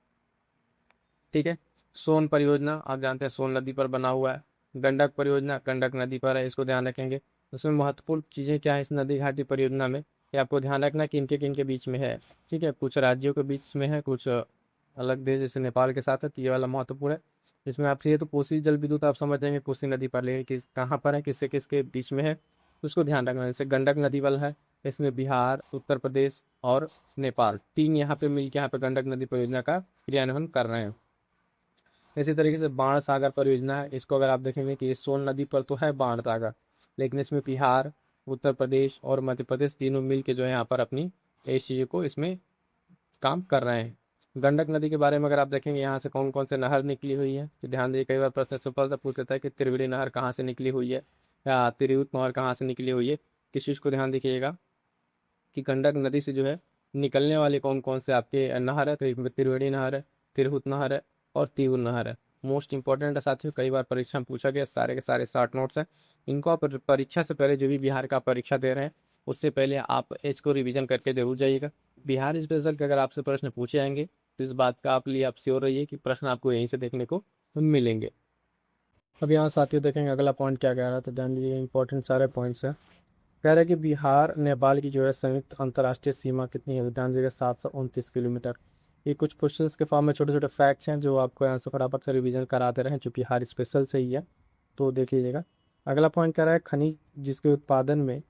Speaker 2: ठीक है। सोन परियोजना आप जानते हैं सोन नदी पर बना हुआ है। गंडक परियोजना गंडक नदी पर है, इसको ध्यान रखेंगे। उसमें महत्वपूर्ण चीज़ें क्या है इस नदी घाटी परियोजना में, ये आपको ध्यान रखना कि किनके बीच में है, ठीक है। कुछ राज्यों के बीच में है, कुछ अलग देश जैसे नेपाल के साथ है, तो ये वाला महत्वपूर्ण है। इसमें आप ये तो कोसी जल विद्युत आप समझ जाएंगे कोसी नदी पर, लेकिन किस कहाँ पर है, किससे किसके बीच में है, उसको ध्यान रखना। जैसे गंडक नदी वाला है, इसमें बिहार, उत्तर प्रदेश और नेपाल तीन यहाँ पे मिलकर यहाँ पे गंडक नदी परियोजना का क्रियान्वयन कर रहे हैं। इसी तरीके से बाण सागर परियोजना है, इसको अगर आप देखेंगे कि ये सोन नदी पर तो है बाण सागर, लेकिन इसमें बिहार, उत्तर प्रदेश और मध्य प्रदेश तीनों मिल के जो है यहाँ पर अपनी इस चीज़ को इसमें काम कर रहे हैं। गंडक नदी के बारे में अगर आप देखेंगे यहाँ से कौन कौन से नहर निकली हुई है, तो ध्यान दीजिए, कई बार प्रश्न सिंपल सा पूछ लेता है कि त्रिवेणी नहर कहाँ से निकली हुई है या तिरहुत नहर कहाँ से निकली हुई है। किस चीज़ को ध्यान दीजिएगा कि गंडक नदी से जो है निकलने वाले कौन कौन से आपके नहर है, तो इसमें त्रिवेणी नहर है, तिरहुत नहर है और तीउर नहर है। मोस्ट इंपॉर्टेंट है साथियों, कई बार परीक्षा में पूछा गया, सारे के सारे शॉर्ट नोट्स हैं। इनको आप परीक्षा से पहले, जो भी बिहार का परीक्षा दे रहे हैं उससे पहले आप इसको रिवीजन करके जरूर जाइएगा। बिहार स्पेशल के अगर आपसे प्रश्न पूछे जाएंगे तो इस बात का आप लिए आप श्योर रहिए कि प्रश्न आपको यहीं से देखने को मिलेंगे। अब यहाँ साथियों देखेंगे अगला पॉइंट क्या कह रहा है, तो ध्यान दीजिए, इंपॉर्टेंट सारे पॉइंट्स हैं। कह रहा है कि बिहार नेपाल की जो है संयुक्त अंतर्राष्ट्रीय सीमा कितनी है, ध्यान दीजिएगा 729 किलोमीटर। ये कुछ क्वेश्चंस के फॉर्म में छोटे छोटे फैक्ट्स हैं जो आपको यहाँ से फटाफट से रिवीजन कराते रहें, जो बिहार स्पेशल से ही है, तो देख लीजिएगा। अगला पॉइंट कह रहा है खनिज जिसके उत्पादन में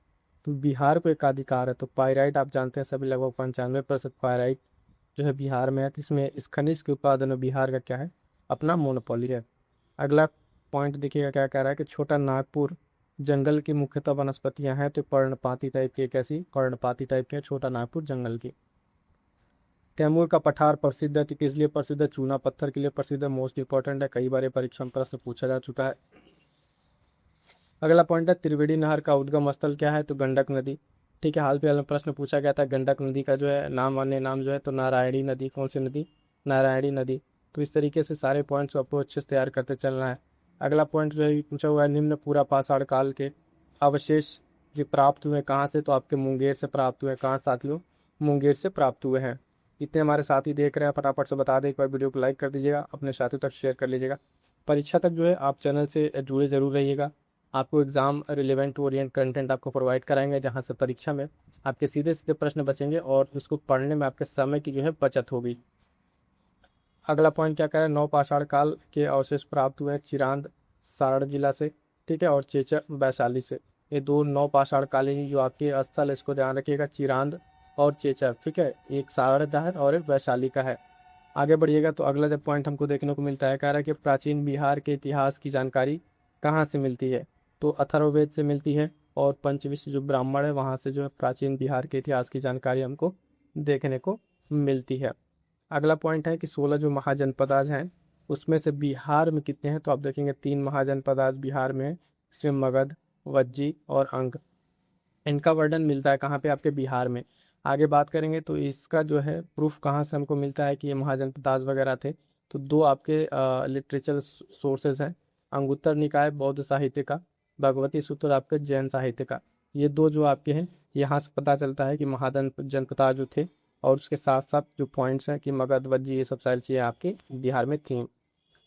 Speaker 2: बिहार को एकाधिकार है, तो पाइराइट आप जानते हैं सभी, लगभग 95% पाइराइट जो है बिहार में है, तो इसमें इस खनिज के उत्पादन में बिहार का क्या है, अपना मोनोपोली है। अगला पॉइंट देखिएगा क्या कह रहा है कि छोटा नागपुर जंगल की मुख्यतः वनस्पतियां हैं, तो पर्णपाती टाइप की, कैसी पर्णपाती टाइप की है छोटा नागपुर जंगल की। कैमूर का पठार प्रसिद्ध है, तो किस लिए प्रसिद्ध है, चूना पत्थर के लिए प्रसिद्ध है, मोस्ट इंपॉर्टेंट है, कई बार ये परीक्षा में प्रश्न पूछा जा चुका है। अगला पॉइंट है त्रिवेणी नहर का उद्गम स्थल क्या है, तो गंडक नदी। ठीक है, हाल फिलहाल में प्रश्न पूछा गया था गंडक नदी का जो है नाम, अन्य नाम जो है तो नारायणी नदी। कौन सी नदी, नारायणी नदी। तो इस तरीके से सारे पॉइंट्स को आपको अच्छे से तैयार करते चलना है। अगला पॉइंट जो है ये पूछा हुआ है निम्न पूरा पाषाण काल के अवशेष जो प्राप्त हुए कहाँ से, तो आपके मुंगेर से प्राप्त हुए। कहाँ साथियों, मुंगेर से प्राप्त हुए हैं। इतने हमारे साथी देख रहे हैं, फटाफट से बता दें, एक बार वीडियो को लाइक कर दीजिएगा, अपने साथियों तक शेयर कर लीजिएगा। परीक्षा तक जो है आप चैनल से जुड़े जरूर रहिएगा। आपको एग्जाम रिलेवेंट ओरिएंट कंटेंट आपको प्रोवाइड कराएंगे, जहाँ से परीक्षा में आपके सीधे सीधे प्रश्न बचेंगे और उसको पढ़ने में आपके समय की जो है बचत होगी। अगला पॉइंट क्या कह रहा है, नवपाषाण काल के अवशेष प्राप्त हुए हैं चिरांद सारण जिला से, ठीक है, और चेचर वैशाली से। ये दो नवपाषाण कालीन जो आपके स्थल है, इसको ध्यान रखिएगा, चिरांद और चेचर, ठीक है, एक सारण का है और एक वैशाली का है। आगे बढ़िएगा तो अगला जब पॉइंट हमको देखने को मिलता है, कह रहा है कि प्राचीन बिहार के इतिहास की जानकारी कहाँ से मिलती है, तो अथर्ववेद से मिलती है, और पंचविंश जो ब्राह्मण है वहाँ से जो है प्राचीन बिहार के इतिहास की जानकारी हमको देखने को मिलती है। अगला पॉइंट है कि 16 जो महाजनपद आज हैं उसमें से बिहार में कितने हैं, तो आप देखेंगे 3 महाजनपद आज बिहार में हैं। इसमें मगध, वज्जी और अंग। इनका वर्णन मिलता है कहाँ पे, आपके बिहार में। आगे बात करेंगे तो इसका जो है प्रूफ कहाँ से हमको मिलता है कि ये महाजनपद आज वगैरह थे, तो दो आपके लिटरेचर सोर्सेज हैं, अंगुत्तर निकाय बौद्ध साहित्य का, भगवती सूत्र आपके जैन साहित्य का। ये दो जो आपके हैं, यहाँ से पता चलता है कि महाजन जनपद जो थे, और उसके साथ साथ जो पॉइंट्स हैं कि मगध वज्जी ये सब सारी चीज़ें आपके बिहार में थी।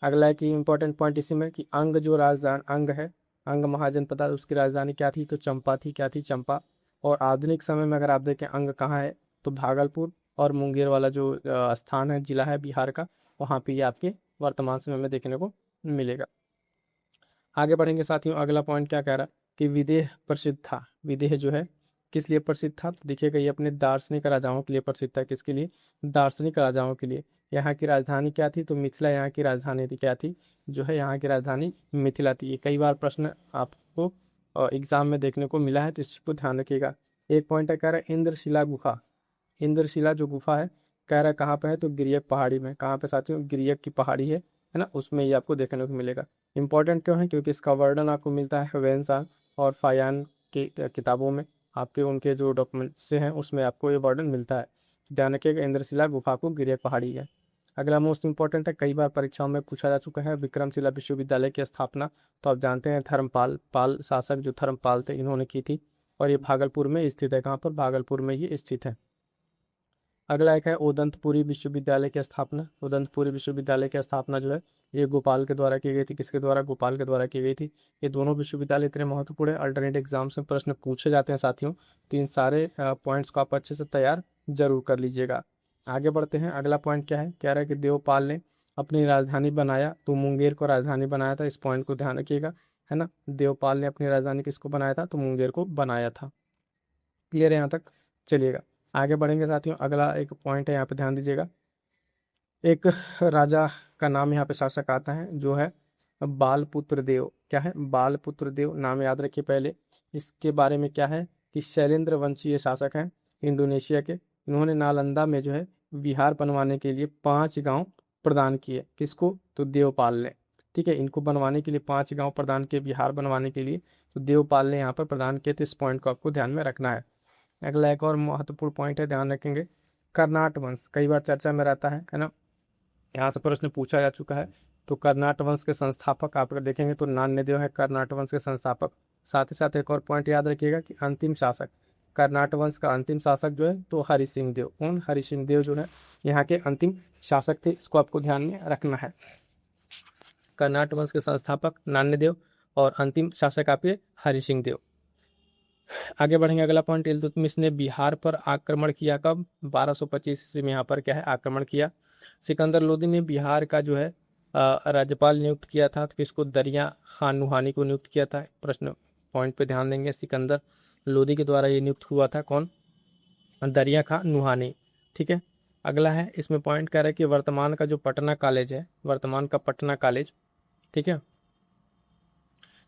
Speaker 2: अगला है कि इंपॉर्टेंट पॉइंट इसी में कि अंग जो राजधानी अंग है, अंग महाजनपद उसकी राजधानी क्या थी, तो चंपा थी। क्या थी, चंपा। और आधुनिक समय में अगर आप देखें अंग कहाँ है, तो भागलपुर और मुंगेर वाला जो स्थान है, जिला है बिहार का, वहाँ पे ये आपके वर्तमान समय में देखने को मिलेगा। आगे बढ़ेंगे साथियों, अगला पॉइंट क्या कह रहा है कि विदेह प्रसिद्ध था। विदेह जो है किस लिए प्रसिद्ध था, तो देखिएगा ये अपने दार्शनिक राजाओं के लिए प्रसिद्ध था। किसके लिए, दार्शनिक राजाओं के लिए। यहाँ की राजधानी क्या थी, तो मिथिला यहाँ की राजधानी थी। क्या थी, जो है यहाँ की राजधानी मिथिला थी। ये कई बार प्रश्न आपको एग्जाम में देखने को मिला है, तो इसको ध्यान रखिएगा। एक पॉइंट है कह रहा है इंद्रशिला गुफा। इंद्रशिला जो गुफा है, कह रहा है कहाँ पे है, तो गिरियक पहाड़ी में। कहाँ पे साथियों, गिरियक की पहाड़ी है ना, उसमें ये आपको देखने को मिलेगा। इंपॉर्टेंट क्यों है, क्योंकि इसका वर्णन आपको मिलता है वेंसान और फायान की किताबों में, आपके उनके जो डॉक्यूमेंट से हैं उसमें आपको ये वर्णन मिलता है। ध्यान रखिएगा इंद्रशिला गुफा को गिरियक पहाड़ी है। अगला मोस्ट इंपॉर्टेंट है, कई बार परीक्षाओं में पूछा जा चुका है, विक्रमशिला विश्वविद्यालय की स्थापना। तो आप जानते हैं धर्मपाल पाल शासक जो धर्मपाल थे इन्होंने की थी, और ये भागलपुर में स्थित है। कहाँ पर, भागलपुर में ये स्थित है। अगला एक है उदंतपुरी विश्वविद्यालय की स्थापना। उदंतपुरी विश्वविद्यालय की स्थापना जो है ये गोपाल के द्वारा की गई थी। किसके द्वारा, गोपाल के द्वारा की गई थी। ये दोनों विश्वविद्यालय इतने महत्वपूर्ण है, अल्टरनेट एग्जाम्स में प्रश्न पूछे जाते हैं साथियों, तो इन सारे पॉइंट्स को आप अच्छे से तैयार जरूर कर लीजिएगा। आगे बढ़ते हैं, अगला पॉइंट क्या है, कह रहा है कि देवपाल ने अपनी राजधानी बनाया, तो मुंगेर को राजधानी बनाया था। इस पॉइंट को ध्यान रखिएगा, है ना। देवपाल ने अपनी राजधानी किसको बनाया था, तो मुंगेर को बनाया था। क्लियर है यहाँ तक, चलिएगा आगे बढ़ेंगे साथियों। अगला एक पॉइंट है, यहाँ पे ध्यान दीजिएगा। एक राजा का नाम यहाँ पे शासक आता है जो है बालपुत्र देव। क्या है, बालपुत्र देव नाम याद रखिए पहले। इसके बारे में क्या है कि शैलेंद्र वंशीय शासक हैं इंडोनेशिया के। इन्होंने नालंदा में जो है विहार बनवाने के लिए 5 गांव प्रदान किए। किसको, तो देवपाल ने। ठीक है, इनको बनवाने के लिए 5 गांव प्रदान किए, बिहार बनवाने के लिए, तो देवपाल ने यहाँ पर प्रदान किए थे। इस पॉइंट को आपको ध्यान में रखना है। अगला एक और महत्वपूर्ण पॉइंट है, ध्यान रखेंगे, कर्नाट वंश कई बार चर्चा में रहता है ना, यहाँ से प्रश्न पूछा जा चुका है। तो कर्नाट वंश के संस्थापक आप अगर देखेंगे तो नान्यदेव है कर्नाट वंश के संस्थापक। साथ ही साथ एक और पॉइंट याद रखिएगा कि अंतिम शासक, कर्नाटक वंश का अंतिम शासक जो है तो हरि सिंह देव। कौन? हरि सिंह देव जो है यहाँ के अंतिम शासक थे, इसको आपको ध्यान में रखना है। कर्नाटक वंश के संस्थापक नान्य देव और अंतिम शासक आपके हरि सिंह देव। आगे बढ़ेंगे, अगला पॉइंट, इल्तुतमिश ने बिहार पर आक्रमण किया कब? 1225 ईस्वी में यहाँ पर क्या है आक्रमण किया। सिकंदर लोदी ने बिहार का जो है राज्यपाल नियुक्त किया था, तो किसको? दरिया खान नुहानी को नियुक्त किया था। प्रश्न पॉइंट पे ध्यान देंगे, सिकंदर लोदी के द्वारा ये नियुक्त हुआ था। कौन? दरिया खान नुहानी। ठीक है, अगला है, इसमें पॉइंट कह रहा है कि वर्तमान का जो पटना कॉलेज है, वर्तमान का पटना कॉलेज, ठीक है,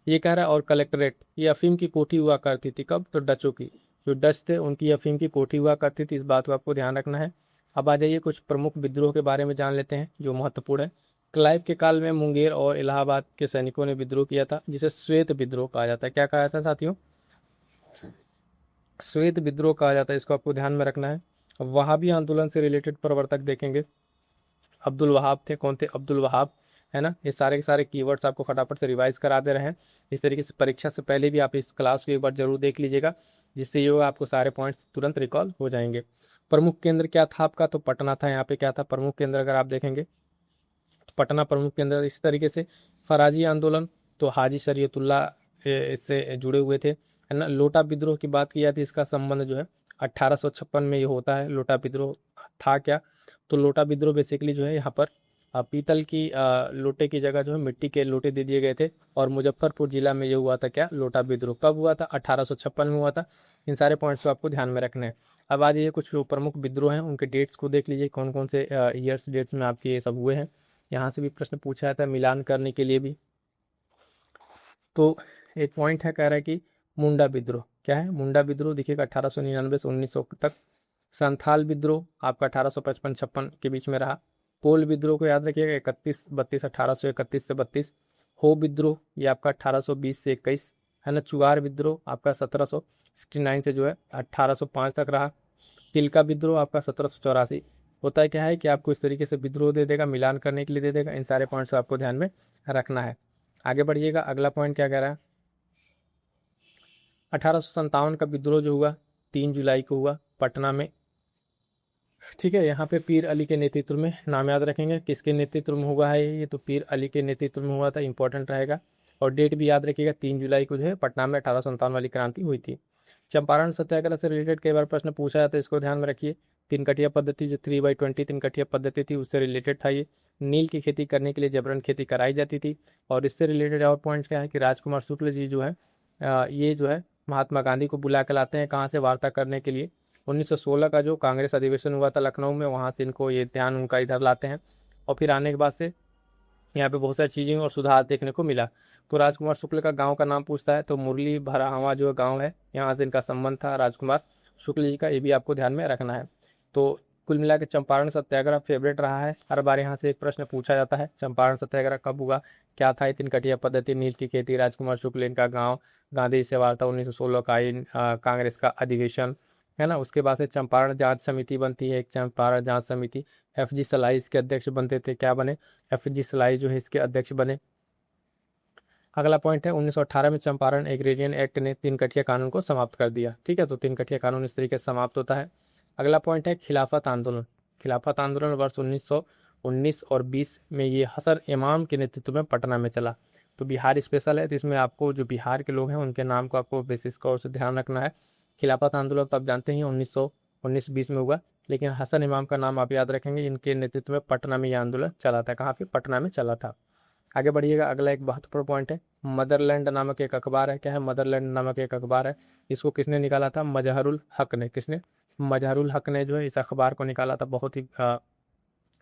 Speaker 2: ये कह रहा है और कलेक्ट्रेट, ये अफीम की कोठी हुआ करती थी कब? तो डचों की, जो डच थे उनकी अफीम की कोठी हुआ करती थी, इस बात को आपको ध्यान रखना है। अब आ जाइए कुछ प्रमुख विद्रोह के बारे में जान लेते हैं जो महत्वपूर्ण है। क्लाइव के काल में मुंगेर और इलाहाबाद के सैनिकों ने विद्रोह किया था, जिसे श्वेत विद्रोह कहा जाता है। क्या कहा जाता है साथियों? श्वेत विद्रोह कहा जाता है, इसको आपको ध्यान में रखना है। वहाबी आंदोलन से रिलेटेड प्रवर्तक देखेंगे, अब्दुल वहाब थे। कौन थे? अब्दुल वहाब, है ना। ये सारे के सारे कीवर्ड्स आपको फटाफट से रिवाइज करा दे रहे हैं। इस तरीके से परीक्षा से पहले भी आप इस क्लास को एक बार जरूर देख लीजिएगा, जिससे ये होगा आपको सारे पॉइंट्स तुरंत रिकॉल हो जाएंगे। प्रमुख केंद्र क्या था आपका? तो पटना था। यहाँ पे क्या था प्रमुख केंद्र? अगर आप देखेंगे तो पटना प्रमुख केंद्र। इसी तरीके से फराजी आंदोलन, तो हाजी शरीयतुल्लाह इससे जुड़े हुए थे, है ना। लोटा विद्रोह की बात की जाती है, इसका संबंध जो है 1856 में ये होता है। लोटा विद्रोह था क्या? तो लोटा विद्रोह बेसिकली जो है यहाँ पर पीतल की लोटे की जगह जो है मिट्टी के लोटे दे दिए गए थे, और मुजफ्फरपुर जिला में ये हुआ था क्या? लोटा विद्रोह। कब हुआ था? 1856 में हुआ था। इन सारे पॉइंट्स को आपको ध्यान में रखने हैं। अब आ जाइए कुछ जो प्रमुख विद्रोह हैं उनके डेट्स को देख लीजिए, कौन कौन से ईयर्स डेट्स में आपके ये सब हुए हैं। यहाँ से भी प्रश्न पूछा जाता है मिलान करने के लिए भी। तो एक पॉइंट है, कह रहा है कि मुंडा विद्रोह। क्या है? मुंडा विद्रोह देखिएगा 1899 से 1900 तक। संथाल विद्रोह आपका 1855-56 के बीच में रहा। कोल विद्रोह को याद रखिएगा 31-32, 1831 से 32। हो विद्रोह ये आपका 1820 से 21, है ना। चुआर विद्रोह आपका 1769 से जो है 1805 तक रहा। तिलका विद्रोह आपका 1784। होता है क्या है कि आपको इस तरीके से विद्रोह दे देगा, मिलान करने के लिए दे देगा। इन सारे पॉइंट्स को आपको ध्यान में रखना है। आगे बढ़िएगा, अगला पॉइंट क्या कह रहा है? 1857 का विद्रोह जो हुआ 3 जुलाई को हुआ पटना में। ठीक है, यहाँ पे पीर अली के नेतृत्व में, नाम याद रखेंगे किसके नेतृत्व में हुआ है ये, तो पीर अली के नेतृत्व में हुआ था, इंपॉर्टेंट रहेगा। और डेट भी याद रखिएगा, 3 जुलाई को जो है पटना में 1857 वाली क्रांति हुई थी। चंपारण सत्याग्रह से रिलेटेड कई बार प्रश्न पूछा जाता है, इसको ध्यान में रखिए। तिनकटिया पद्धति जो 3/20 तिनकटिया पद्धति थी उससे रिलेटेड था ये। नील की खेती करने के लिए जबरन खेती कराई जाती थी। और इससे रिलेटेड और पॉइंट्स क्या है कि राजकुमार शुक्ल जी जो है ये जो है महात्मा गांधी को बुला के लाते हैं, कहाँ से? वार्ता करने के लिए। 1916 का जो कांग्रेस अधिवेशन हुआ था लखनऊ में, वहाँ से इनको ये ध्यान उनका इधर लाते हैं। और फिर आने के बाद से यहाँ पे बहुत सारी चीज़ें और सुधार देखने को मिला। तो राजकुमार शुक्ल का गांव का नाम पूछता है, तो मुरली भरावा जो गांव है, यहाँ से इनका संबंध था राजकुमार शुक्ल जी का, ये भी आपको ध्यान में रखना है। तो कुल मिला के चंपारण सत्याग्रह फेवरेट रहा है, हर बार यहाँ से एक प्रश्न पूछा जाता है। चंपारण सत्याग्रह कब हुआ, क्या था? तिनकटिया पद्धति, नील की खेती, राजकुमार शुक्ल इनका गाँव, गांधी से वार्ता, 1916 का कांग्रेस का अधिवेशन, है ना। उसके बाद से चंपारण जांच समिति बनती है, एक चंपारण जांच समिति। FG सलाई इसके अध्यक्ष बनते थे, क्या बने? FG सलाई जो है इसके अध्यक्ष बने। अगला पॉइंट है 1918 में चंपारण एग्रेरियन एक्ट ने तिनकटिया कानून को समाप्त कर दिया। ठीक है, तो तिनकटिया कानून इस तरीके से समाप्त होता है। अगला पॉइंट है खिलाफत आंदोलन। खिलाफत आंदोलन वर्ष 1919 और 20 में ये हसन इमाम के नेतृत्व में पटना में चला। तो बिहार स्पेशल है, तो इसमें आपको जो बिहार के लोग हैं उनके नाम को आपको बेसिस का से ध्यान रखना है। खिलाफत आंदोलन तो आप जानते ही 1919-20 में हुआ, लेकिन हसन इमाम का नाम आप याद रखेंगे, इनके नेतृत्व में पटना में यह आंदोलन चला था। कहाँ पे? पटना में चला था। आगे बढ़िएगा, अगला एक महत्वपूर्ण पॉइंट है, मदरलैंड नामक एक अखबार है। क्या है? मदरलैंड नामक एक अखबार है। इसको किसने निकाला था? मजहरुल हक ने। किसने? मजहरुल हक ने जो है इस अखबार को निकाला था। बहुत ही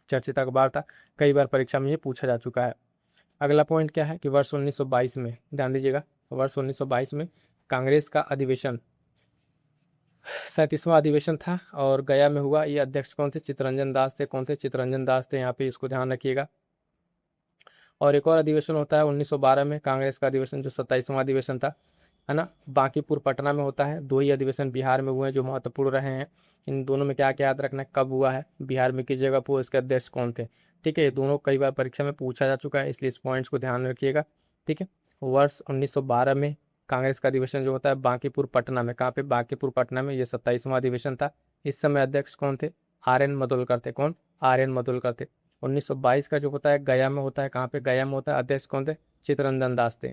Speaker 2: चर्चित अखबार था, कई बार परीक्षा में ये पूछा जा चुका है। अगला पॉइंट क्या है कि वर्ष 1922 में, ध्यान दीजिएगा, वर्ष 1922 में कांग्रेस का अधिवेशन 37वां अधिवेशन था और गया में हुआ। ये अध्यक्ष कौन थे? चित्तरंजन दास थे। कौन से? चित्तरंजन दास थे, यहाँ पे इसको ध्यान रखिएगा। और एक और अधिवेशन होता है 1912 में, कांग्रेस का अधिवेशन जो 27वां अधिवेशन था, है ना। बांकीपुर पटना में होता है। 2 ही अधिवेशन बिहार में हुए हैं जो महत्वपूर्ण रहे हैं। इन दोनों में क्या क्या याद रखना है, कब हुआ है, बिहार में किस जगह पर, इसके अध्यक्ष कौन थे। ठीक है, ये दोनों कई बार परीक्षा में पूछा जा चुका है, इसलिए इस पॉइंट्स को ध्यान रखिएगा। ठीक है, वर्ष 1912 में कांग्रेस का अधिवेशन जो होता है बांकीपुर पटना में, कहाँ पे, बांकीपुर पटना में, ये 27वां अधिवेशन था। इस समय अध्यक्ष कौन थे? RN मधुलकर थे। कौन? RN मधुलकर थे। 1922 का जो होता है गया में होता है, कहाँ पे? गया में होता है। अध्यक्ष कौन थे? चित्तरंजन दास थे।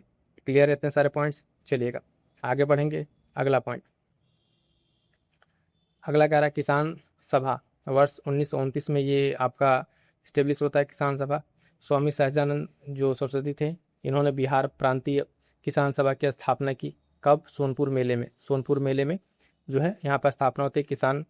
Speaker 2: क्लियर है इतने सारे पॉइंट्स? चलिएगा आगे बढ़ेंगे। अगला पॉइंट, अगला कह रहा है किसान सभा। वर्ष 1929 में ये आपका स्टेब्लिश होता है किसान सभा। स्वामी सहजानंद जो सरस्वती थे, इन्होंने बिहार प्रांतीय किसान सभा की स्थापना की। कब? सोनपुर मेले में। सोनपुर मेले में जो है यहाँ पर स्थापना होती है किसान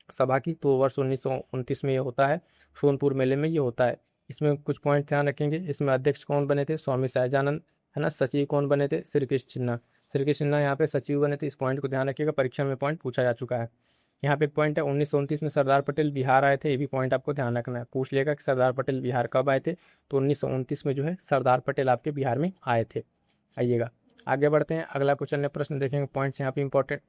Speaker 2: सभा की, तो वर्ष 1929 में ये होता है, सोनपुर मेले में ये होता है। इसमें कुछ पॉइंट ध्यान रखेंगे। इसमें अध्यक्ष कौन बने थे? स्वामी सहजानंद, है ना। सचिव कौन बने थे? श्री कृष्ण सिन्हा। श्री कृष्ण सिन्हा यहाँ पे सचिव बने थे। इस पॉइंट को ध्यान रखिएगा, परीक्षा में पॉइंट पूछा जा चुका है। यहाँ पे एक पॉइंट है 1929 में सरदार पटेल बिहार आए थे, ये भी पॉइंट आपको ध्यान रखना है। पूछ लेगा कि सरदार पटेल बिहार कब आए थे, तो 1929 में जो है सरदार पटेल आपके बिहार में आए थे। आइएगा आगे बढ़ते हैं, अगला क्वेश्चन या प्रश्न देखेंगे। पॉइंट्स यहाँ पे इंपॉर्टेंट।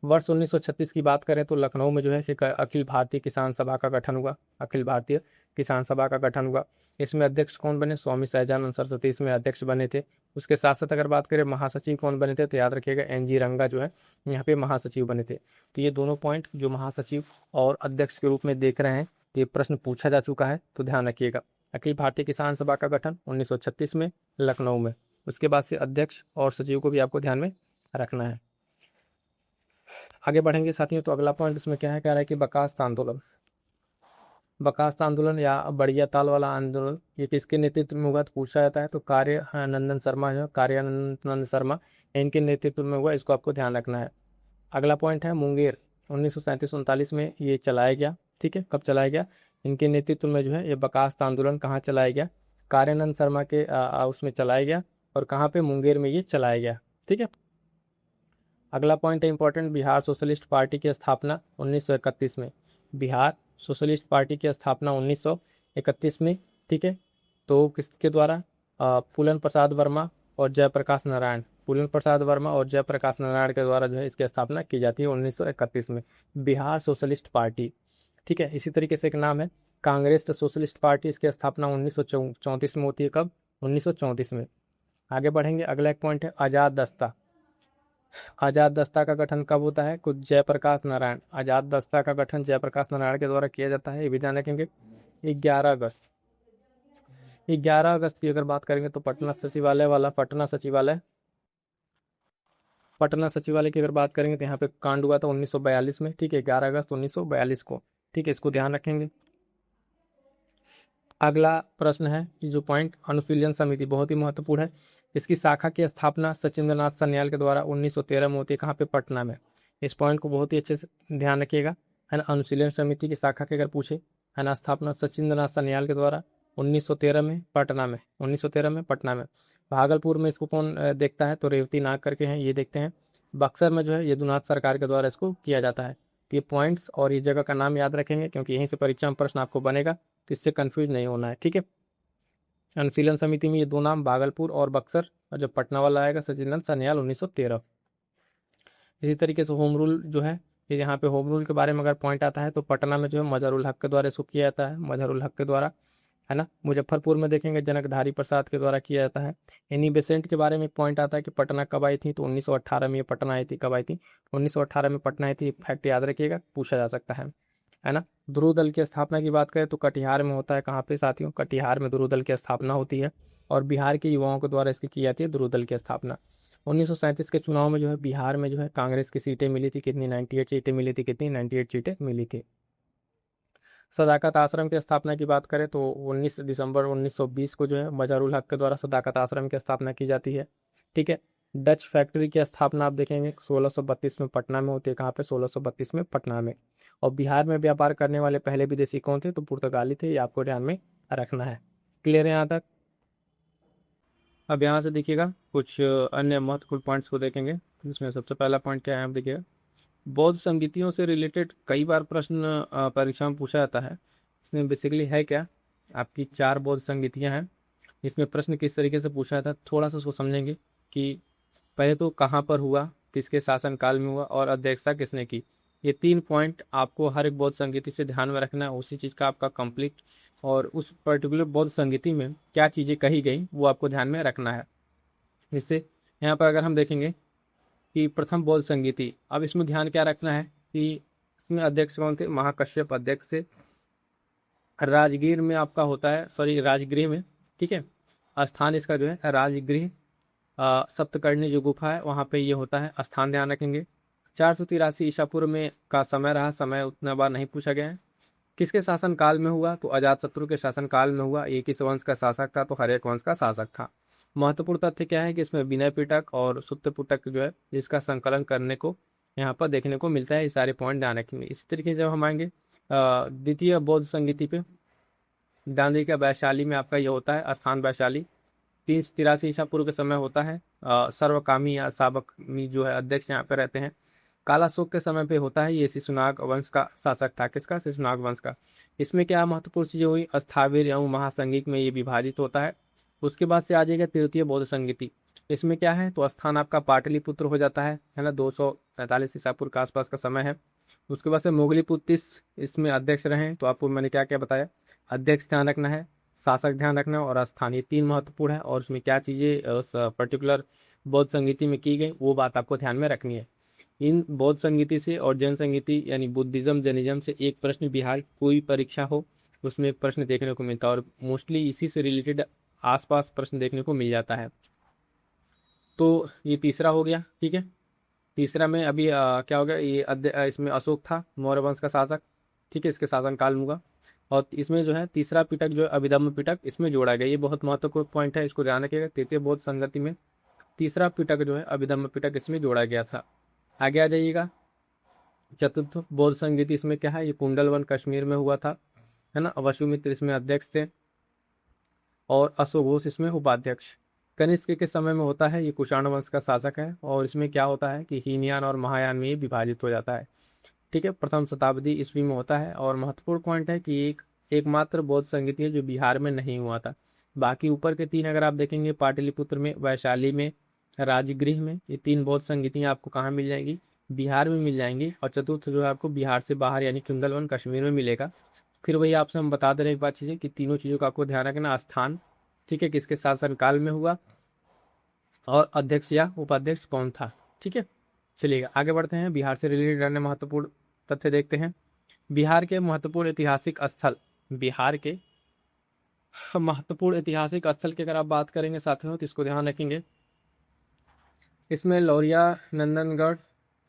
Speaker 2: वर्ष 1936 की बात करें तो लखनऊ में जो है एक अखिल भारतीय किसान सभा का गठन हुआ। अखिल भारतीय किसान सभा का गठन हुआ। इसमें अध्यक्ष कौन बने? स्वामी सहजानंद सरस्वती इसमें अध्यक्ष बने थे। उसके साथ साथ अगर बात करें महासचिव कौन बने थे, तो याद रखिएगा NG रंगा जो है यहाँ पे महासचिव बने थे। तो ये दोनों पॉइंट जो महासचिव और अध्यक्ष के रूप में देख रहे हैं, तो ये प्रश्न पूछा जा चुका है, तो ध्यान रखिएगा। अखिल भारतीय किसान सभा का गठन 1936 में लखनऊ में। उसके बाद से अध्यक्ष और सचिव को भी आपको ध्यान में रखना है। आगे बढ़ेंगे साथियों, तो अगला पॉइंट इसमें क्या है, कह रहा है कि बर्खास्त आंदोलन। बर्खास्त आंदोलन या बड़िया ताल वाला आंदोलन, ये किसके नेतृत्व में हुआ तो पूछा जाता है, तो कार्यानंदन शर्मा जो कार्यानंद शर्मा, इनके नेतृत्व में हुआ, इसको आपको ध्यान रखना है। अगला पॉइंट है मुंगेर 1937-39 में ये चलाया गया। ठीक है, कब चलाया गया? इनके नेतृत्व में जो है ये बर्खास्त आंदोलन कहाँ चलाया गया? कार्यानंद शर्मा के उसमें चलाया गया, और कहाँ पे? मुंगेर में ये चलाया गया। ठीक है, अगला पॉइंट है इंपॉर्टेंट, बिहार सोशलिस्ट पार्टी की स्थापना 1931 में। बिहार सोशलिस्ट पार्टी की स्थापना 1931 में। ठीक है, तो किसके द्वारा? फूलन प्रसाद वर्मा और जयप्रकाश नारायण। फूलन प्रसाद वर्मा और जयप्रकाश नारायण के द्वारा जो है इसकी स्थापना की जाती है 1931 में, बिहार सोशलिस्ट पार्टी। ठीक है, इसी तरीके से एक नाम है कांग्रेस सोशलिस्ट पार्टी, इसकी स्थापना 1934 में होती है। कब? 1934 में। आगे बढ़ेंगे, अगला एक पॉइंट है आज़ाद दस्ता। आजाद दस्ता का गठन कब होता है? कुछ जयप्रकाश नारायण। आजाद दस्ता का गठन जयप्रकाश नारायण के द्वारा किया जाता है, ये भी ध्यान रखेंगे। 11 अगस्त, 11 अगस्त की अगर बात करेंगे तो पटना सचिवालय वाला, पटना सचिवालय की अगर बात करेंगे तो यहाँ पे कांड हुआ था 1942 में। ठीक है, 11 अगस्त 1942 को। ठीक है, इसको ध्यान रखेंगे। अगला प्रश्न है कि जो पॉइंट अनुशीलन समिति, बहुत ही महत्वपूर्ण है। इसकी शाखा की स्थापना सचिंद्रनाथ सान्याल के द्वारा 1913 में होती है। कहाँ पे? पटना में। इस पॉइंट को बहुत ही अच्छे से ध्यान रखिएगा, है ना। अनुशीलन समिति की शाखा की अगर पूछे, है ना, स्थापना सचिंद्रनाथ सान्याल के द्वारा 1913 में पटना में, 1913 में पटना में। भागलपुर में इसको कौन देखता है, तो रेवती नाग करके हैं, ये देखते हैं। बक्सर में जो है यदुनाथ सरकार के द्वारा इसको किया जाता है। ये पॉइंट्स और ये जगह का नाम याद रखेंगे, क्योंकि यहीं से परीक्षा में प्रश्न आपको बनेगा, तो इससे कंफ्यूज नहीं होना है। ठीक है, अनुशीलन समिति में ये दो नाम, भागलपुर और बक्सर, और जब पटना वाला आएगा सचिंद्रनाथ सान्याल 1913। इसी तरीके से होम रूल जो है, ये यहाँ पे होम रूल के बारे में अगर पॉइंट आता है तो पटना में जो है मजहरुल हक के द्वारा इसको किया जाता है, मजहरुल हक के द्वारा, है ना। मुजफ्फरपुर में देखेंगे जनकधारी प्रसाद के द्वारा किया जाता है। एनी बेसेंट के बारे में पॉइंट आता है कि पटना कब आई थी, तो 1918 में ये पटना आई थी। कब आई थी? 1918 में पटना आई थी। फैक्ट याद रखिएगा, पूछा जा सकता है ना। ध्रुव दल की स्थापना की बात करें तो कटिहार में होता है। कहाँ पे साथियों? कटिहार में ध्रुव दल की स्थापना होती है, और बिहार के युवाओं के द्वारा इसकी की जाती है ध्रुव दल की स्थापना। 1937 के चुनाव में जो है बिहार में जो है कांग्रेस की सीटें मिली थी, कितनी? 98 सीटें मिली थी। कितनी? 98 सीटें मिली थी। सदाकत आश्रम की स्थापना की बात करें तो 19 दिसंबर 1920 को जो है मजहरुल हक के द्वारा सदाकत आश्रम की स्थापना की जाती है। ठीक है, डच फैक्ट्री की स्थापना आप देखेंगे 1632 में पटना में होती है। कहाँ पे? 1632 में पटना में। और बिहार में व्यापार करने वाले पहले विदेशी कौन थे, तो पुर्तगाली थे, ये आपको ध्यान में रखना है। क्लियर है यहाँ तक? अब यहाँ से देखिएगा कुछ अन्य महत्वपूर्ण पॉइंट्स को देखेंगे, जिसमें सबसे पहला पॉइंट क्या है, आप देखिएगा बौद्ध संगीतियों से रिलेटेड कई बार प्रश्न परीक्षा में पूछा जाता है। इसमें बेसिकली है क्या, आपकी 4 बौद्ध संगीतियाँ हैं। इसमें प्रश्न किस तरीके से पूछा जाता है, थोड़ा सा उसको समझेंगे कि पहले तो कहाँ पर हुआ, किसके शासनकाल में हुआ, और अध्यक्षता किसने की। ये 3 पॉइंट आपको हर एक बौद्ध संगीति से ध्यान में रखना है। उसी चीज़ का आपका कंप्लीट, और उस पर्टिकुलर बौद्ध संगीति में क्या चीज़ें कही गई वो आपको ध्यान में रखना है। इससे यहाँ पर अगर हम देखेंगे कि प्रथम बौद्ध संगीति, अब इसमें ध्यान क्या रखना है कि इसमें अध्यक्ष कौन थे, महाकश्यप अध्यक्ष थे। राजगीर में आपका होता है, सॉरी राजगृह में, ठीक है, स्थान इसका जो है राजगृह, सप्तकर्णी जो गुफा है वहाँ पे ये होता है स्थान, ध्यान रखेंगे। 483 ईसा पूर्व में का समय रहा, समय उतना बार नहीं पूछा गया है। किसके शासन काल में हुआ, तो अजातशत्रु के शासन काल में हुआ। ये किस वंश का शासक था, तो हर्यक वंश का शासक था। महत्वपूर्ण तथ्य क्या है कि इसमें विनय पिटक और सुत्त पिटक जो है इसका संकलन करने को यहाँ पर देखने को मिलता है। ये सारे पॉइंट ध्यान रखेंगे। इसी तरीके से जब हम आएंगे द्वितीय बौद्ध संगीति पे, दांडी का वैशाली में आपका ये होता है स्थान वैशाली। 383 ईसा पूर्व के समय होता है। सर्वकामी या साबकमी जो है अध्यक्ष यहाँ पे रहते हैं। कालाशोक के समय पे होता है, ये शिशुनाग वंश का शासक था। किसका, शिशुनाग वंश का। इसमें क्या महत्वपूर्ण चीजें हुई, स्थाविर एवं महासंगीत में ये विभाजित होता है। उसके बाद से आ जाएगा तृतीय बौद्ध संगीति। इसमें क्या है, तो स्थान आपका पाटलिपुत्र हो जाता है ना, 243 ईसा पूर्व के आसपास का समय है। उसके बाद से मोगलीपुत्तिस इसमें अध्यक्ष रहे। तो आपको मैंने क्या क्या बताया, अध्यक्ष ध्यान रखना है, शासक ध्यान रखना है और स्थान, ये तीन महत्वपूर्ण है। और उसमें क्या चीजें उस पर्टिकुलर बौद्ध संगीति में की गई वो बात आपको ध्यान में रखनी है। इन बौद्ध संगीति से और जैन संगीति यानी बुद्धिज्म जैनिज्म से एक प्रश्न बिहार कोई परीक्षा हो उसमें एक प्रश्न देखने को मिलता है, और मोस्टली इसी से रिलेटेड आसपास प्रश्न देखने को मिल जाता है। तो ये तीसरा हो गया, ठीक है। तीसरा में अभी क्या हो गया, ये इसमें अशोक था मौर्य वंश का शासक, ठीक है, इसके शासन काल में हुआ। और इसमें जो है तीसरा पिटक जो है अभिधम्म पिटक इसमें जोड़ा गया। ये बहुत महत्वपूर्ण पॉइंट है, इसको ध्यान रखिएगा। तृतीय बौद्ध संगति में तीसरा पिटक जो है अभिधम्म पिटक इसमें जोड़ा गया था। आगे आ जाइएगा, चतुर्थ बौद्ध संगीति, इसमें क्या है, ये कुंडलवन कश्मीर में हुआ था, है ना। वसुमित्र इसमें अध्यक्ष थे और अशोक इसमें उपाध्यक्ष। कनिष्क के समय में होता है, ये कुषाण वंश का शासक है। और इसमें क्या होता है कि हीनयान और महायान में ये विभाजित हो जाता है, ठीक है। प्रथम शताब्दी ईस्वी में होता है। और महत्वपूर्ण पॉइंट है कि एकमात्र बौद्ध संगीति है जो बिहार में नहीं हुआ था। बाकी ऊपर के तीन अगर आप देखेंगे, पाटलिपुत्र में, वैशाली में, राजगृह में, ये तीन बौद्ध संगीतियाँ आपको कहाँ मिल जाएंगी, बिहार में मिल जाएंगी। और चतुर्थ जो है आपको बिहार से बाहर यानी कुंडलवन कश्मीर में मिलेगा। फिर वही आपसे हम बता दे रहे एक बात चीज़ें कि तीनों चीज़ों का आपको ध्यान रखना, स्थान, ठीक है, किसके शासन काल में हुआ, और अध्यक्ष या उपाध्यक्ष कौन था, ठीक है। चलिएगा आगे बढ़ते हैं, बिहार से रिलेटेड अन्य महत्वपूर्ण तथ्य देखते हैं। बिहार के महत्वपूर्ण ऐतिहासिक स्थल, बिहार के महत्वपूर्ण ऐतिहासिक स्थल की अगर आप बात करेंगे साथियों तो इसको ध्यान रखेंगे। इसमें लौरिया, नंदनगढ़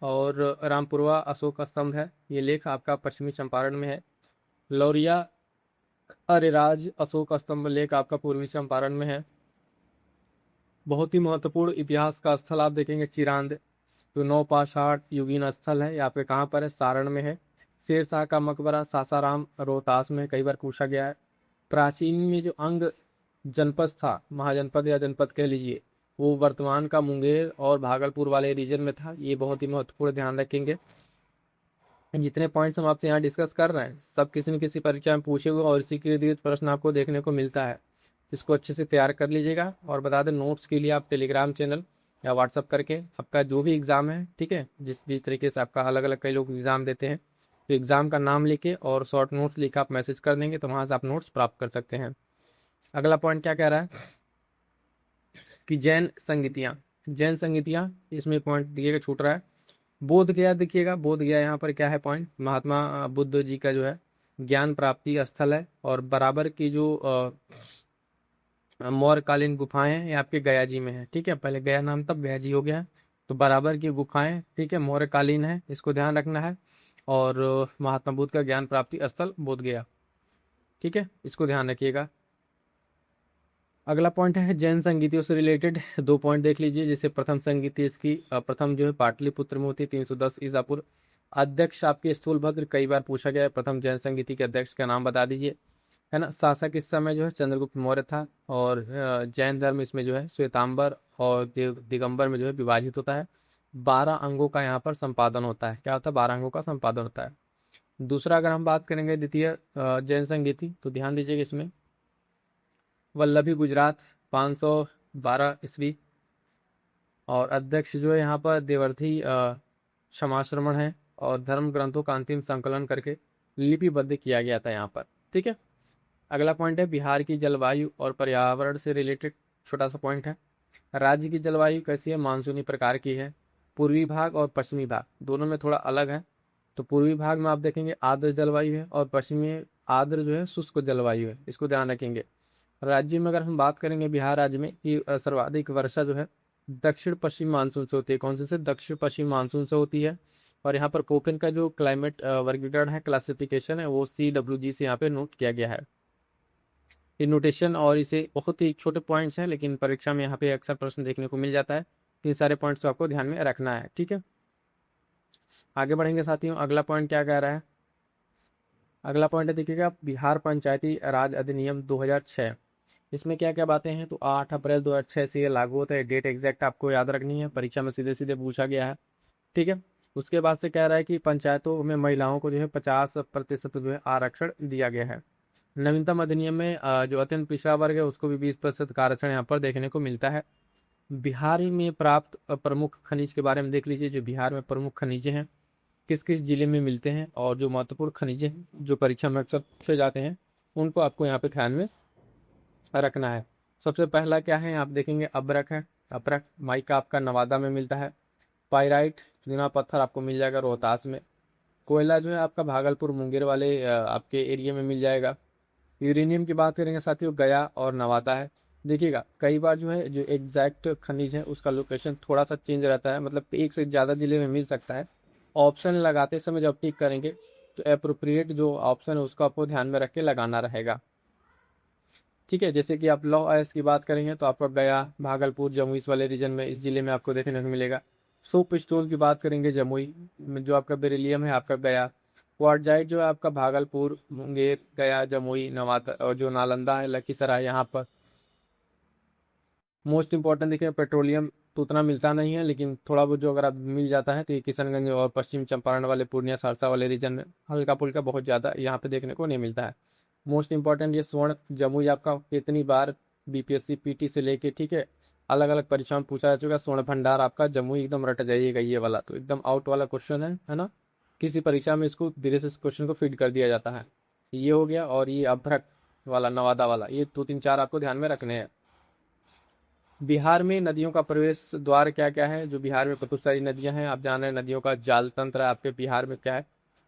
Speaker 2: और रामपुरवा अशोक स्तंभ है। ये लेख आपका पश्चिमी चंपारण में है। लौरिया अरेराज अशोक स्तंभ लेख आपका पूर्वी चंपारण में है। बहुत ही महत्वपूर्ण इतिहास का स्थल आप देखेंगे चिरांद, तो नौपाषाण युगीन स्थल है। यहाँ पे कहाँ पर है, सारण में है। शेरशाह का मकबरा सासाराम रोहतास में, कई बार पूछा गया है। प्राचीन में जो अंग जनपद था, महाजनपद या जनपद कह लीजिए, वो वर्तमान का मुंगेर और भागलपुर वाले रीजन में था। ये बहुत ही महत्वपूर्ण, ध्यान रखेंगे। जितने पॉइंट्स हम आपसे यहाँ डिस्कस कर रहे हैं सब किसी न किसी परीक्षा में पूछे हुए और इसी के इर्द गिर्द प्रश्न आपको देखने को मिलता है। इसको अच्छे से तैयार कर लीजिएगा। और बता दें, नोट्स के लिए आप टेलीग्राम चैनल या व्हाट्सअप करके आपका जो भी एग्ज़ाम है, ठीक है, जिस तरीके से आपका अलग अलग कई लोग एग्ज़ाम देते हैं, तो एग्ज़ाम का नाम लिखे और शॉर्ट नोट्स लिख आप मैसेज कर देंगे तो वहाँ से आप नोट्स प्राप्त कर सकते हैं। अगला पॉइंट क्या कह रहा है कि जैन संगीतियाँ, जैन संगीतियाँ, इसमें पॉइंट दिएगा, छूट रहा है। बोध गया देखिएगा, बोध गया यहाँ पर क्या है पॉइंट, महात्मा बुद्ध जी का जो है ज्ञान प्राप्ति स्थल है। और बराबर की जो मौर्यकालीन गुफाएं हैं ये आपके गया जी में है, ठीक है। पहले गया नाम तब गया जी हो गया है। तो बराबर की गुफाएं, ठीक है, मौर्यकालीन है, इसको ध्यान रखना है। और महात्मा बुद्ध का ज्ञान प्राप्ति स्थल बोध गया, ठीक है, इसको ध्यान रखिएगा। अगला पॉइंट है जैन संगीतियों से रिलेटेड, दो पॉइंट देख लीजिए। जैसे प्रथम संगीति इसकी प्रथम जो है पाटलिपुत्र में होती है, 310 ईसा पूर्व। अध्यक्ष आपके स्थूलभद्र, कई बार पूछा गया है, प्रथम जैन संगीति के अध्यक्ष का नाम बता दीजिए, है ना। शासक इस समय जो है चंद्रगुप्त मौर्य था। और जैन धर्म इसमें जो है श्वेतांबर और दिगंबर में जो है विभाजित होता है। 12 अंगों का यहाँ पर संपादन होता है। क्या होता है, 12 अंगों का संपादन होता है। दूसरा अगर हम बात करेंगे द्वितीय जैन संगीति, तो ध्यान दीजिएगा इसमें वल्लभी गुजरात 512 ईस्वी। और अध्यक्ष जो है यहाँ पर देवर्थी क्षमाश्रमण है। और धर्म ग्रंथों का अंतिम संकलन करके लिपिबद्ध किया गया था यहाँ पर, ठीक है। अगला पॉइंट है बिहार की जलवायु और पर्यावरण से रिलेटेड, छोटा सा पॉइंट है। राज्य की जलवायु कैसी है, मानसूनी प्रकार की है। पूर्वी भाग और पश्चिमी भाग दोनों में थोड़ा अलग है। तो पूर्वी भाग में आप देखेंगे आर्द्र जलवायु है और पश्चिमी आर्द्र जो है शुष्क जलवायु है, इसको ध्यान रखेंगे। राज्य में अगर हम बात करेंगे बिहार राज्य में कि सर्वाधिक वर्षा जो है दक्षिण पश्चिम मानसून से होती है। कौन से दक्षिण पश्चिम मानसून से होती है। और यहाँ पर कोपेन का जो क्लाइमेट वर्गीकरण है, क्लासिफिकेशन है, वो CWG से यहाँ पे नोट किया गया है। ये नोटेशन और इसे बहुत ही छोटे पॉइंट्स हैं, लेकिन परीक्षा में यहाँ पे अक्सर प्रश्न देखने को मिल जाता है। इन सारे पॉइंट्स को आपको ध्यान में रखना है, ठीक है। आगे बढ़ेंगे साथियों, अगला पॉइंट क्या कह रहा है। अगला पॉइंट है, देखिएगा, बिहार पंचायती राज अधिनियम 2006। इसमें क्या क्या बातें हैं, तो 8 अप्रैल 2006 से ये लागू होता है। डेट एग्जैक्ट आपको याद रखनी है, परीक्षा में सीधे सीधे पूछा गया है, ठीक है। उसके बाद से कह रहा है कि पंचायतों में महिलाओं को जो है 50% जो है आरक्षण दिया गया है। नवीनतम अधिनियम में जो अत्यंत पिछड़ा वर्ग है उसको भी 20% का आरक्षण यहाँ पर देखने को मिलता है। बिहार में प्राप्त प्रमुख खनिज के बारे में देख लीजिए। जो बिहार में प्रमुख खनिजें हैं, किस किस जिले में मिलते हैं, और जो महत्वपूर्ण खनिजें हैं जो परीक्षा में अक्सर पूछे जाते हैं, उनको आपको यहाँ पे ध्यान में रखना है। सबसे पहला क्या है, आप देखेंगे अब्रक है। अब्रक माइका आपका नवादा में मिलता है। पाइराइट चूना पत्थर आपको मिल जाएगा रोहतास में। कोयला जो है आपका भागलपुर मुंगेर वाले आपके एरिया में मिल जाएगा। यूरेनियम की बात करेंगे साथियों, गया और नवादा है। देखिएगा कई बार जो है जो एग्जैक्ट खनिज है उसका लोकेशन थोड़ा सा चेंज रहता है, मतलब एक से ज़्यादा जिले में मिल सकता है। ऑप्शन लगाते समय जब टिक करेंगे तो अप्रोप्रिएट जो ऑप्शन है उसको आपको ध्यान में रख के लगाना रहेगा, ठीक है। जैसे कि आप लौ आयस की बात करेंगे तो आपका गया, भागलपुर, जमुई इस वाले रीजन में, इस जिले में आपको देखने को मिलेगा। सोप स्टोन की बात करेंगे जमुई में, जो आपका बेरिलियम है आपका गया। क्वार्टजाइट जो है आपका भागलपुर, मुंगेर, गया, जमुई, नवादा, और जो नालंदा है, लखीसराय यहाँ पर। मोस्ट इंपॉर्टेंट देखिए पेट्रोलियम तो उतना मिलता नहीं है, लेकिन थोड़ा बहुत जो अगर आप मिल जाता है तो ये किशनगंज और पश्चिम चंपारण वाले, पूर्णिया, सहरसा वाले रीजन में हल्का फुल्का, बहुत ज़्यादा यहाँ पे देखने को नहीं मिलता है। मोस्ट इंपॉर्टेंट ये स्वर्ण जमुई आपका कितनी बार BPSC PT से लेके, ठीक है, अलग अलग परीक्षा में पूछा जा चुका है। स्वर्ण भंडार आपका जमुई, एकदम रट जाइएगा, ये वाला तो एकदम आउट वाला क्वेश्चन है ना। किसी परीक्षा में इसको धीरे से इस क्वेश्चन को फिट कर दिया जाता है। ये हो गया। और ये अभ्रक वाला, नवादा वाला, ये 2 3 4 आपको ध्यान में रखने हैं। बिहार में नदियों का प्रवेश द्वार क्या क्या है। जो बिहार में बहुत सारी नदियां हैं, आप जान रहे हैं, नदियों का जाल तंत्र आपके बिहार में क्या है,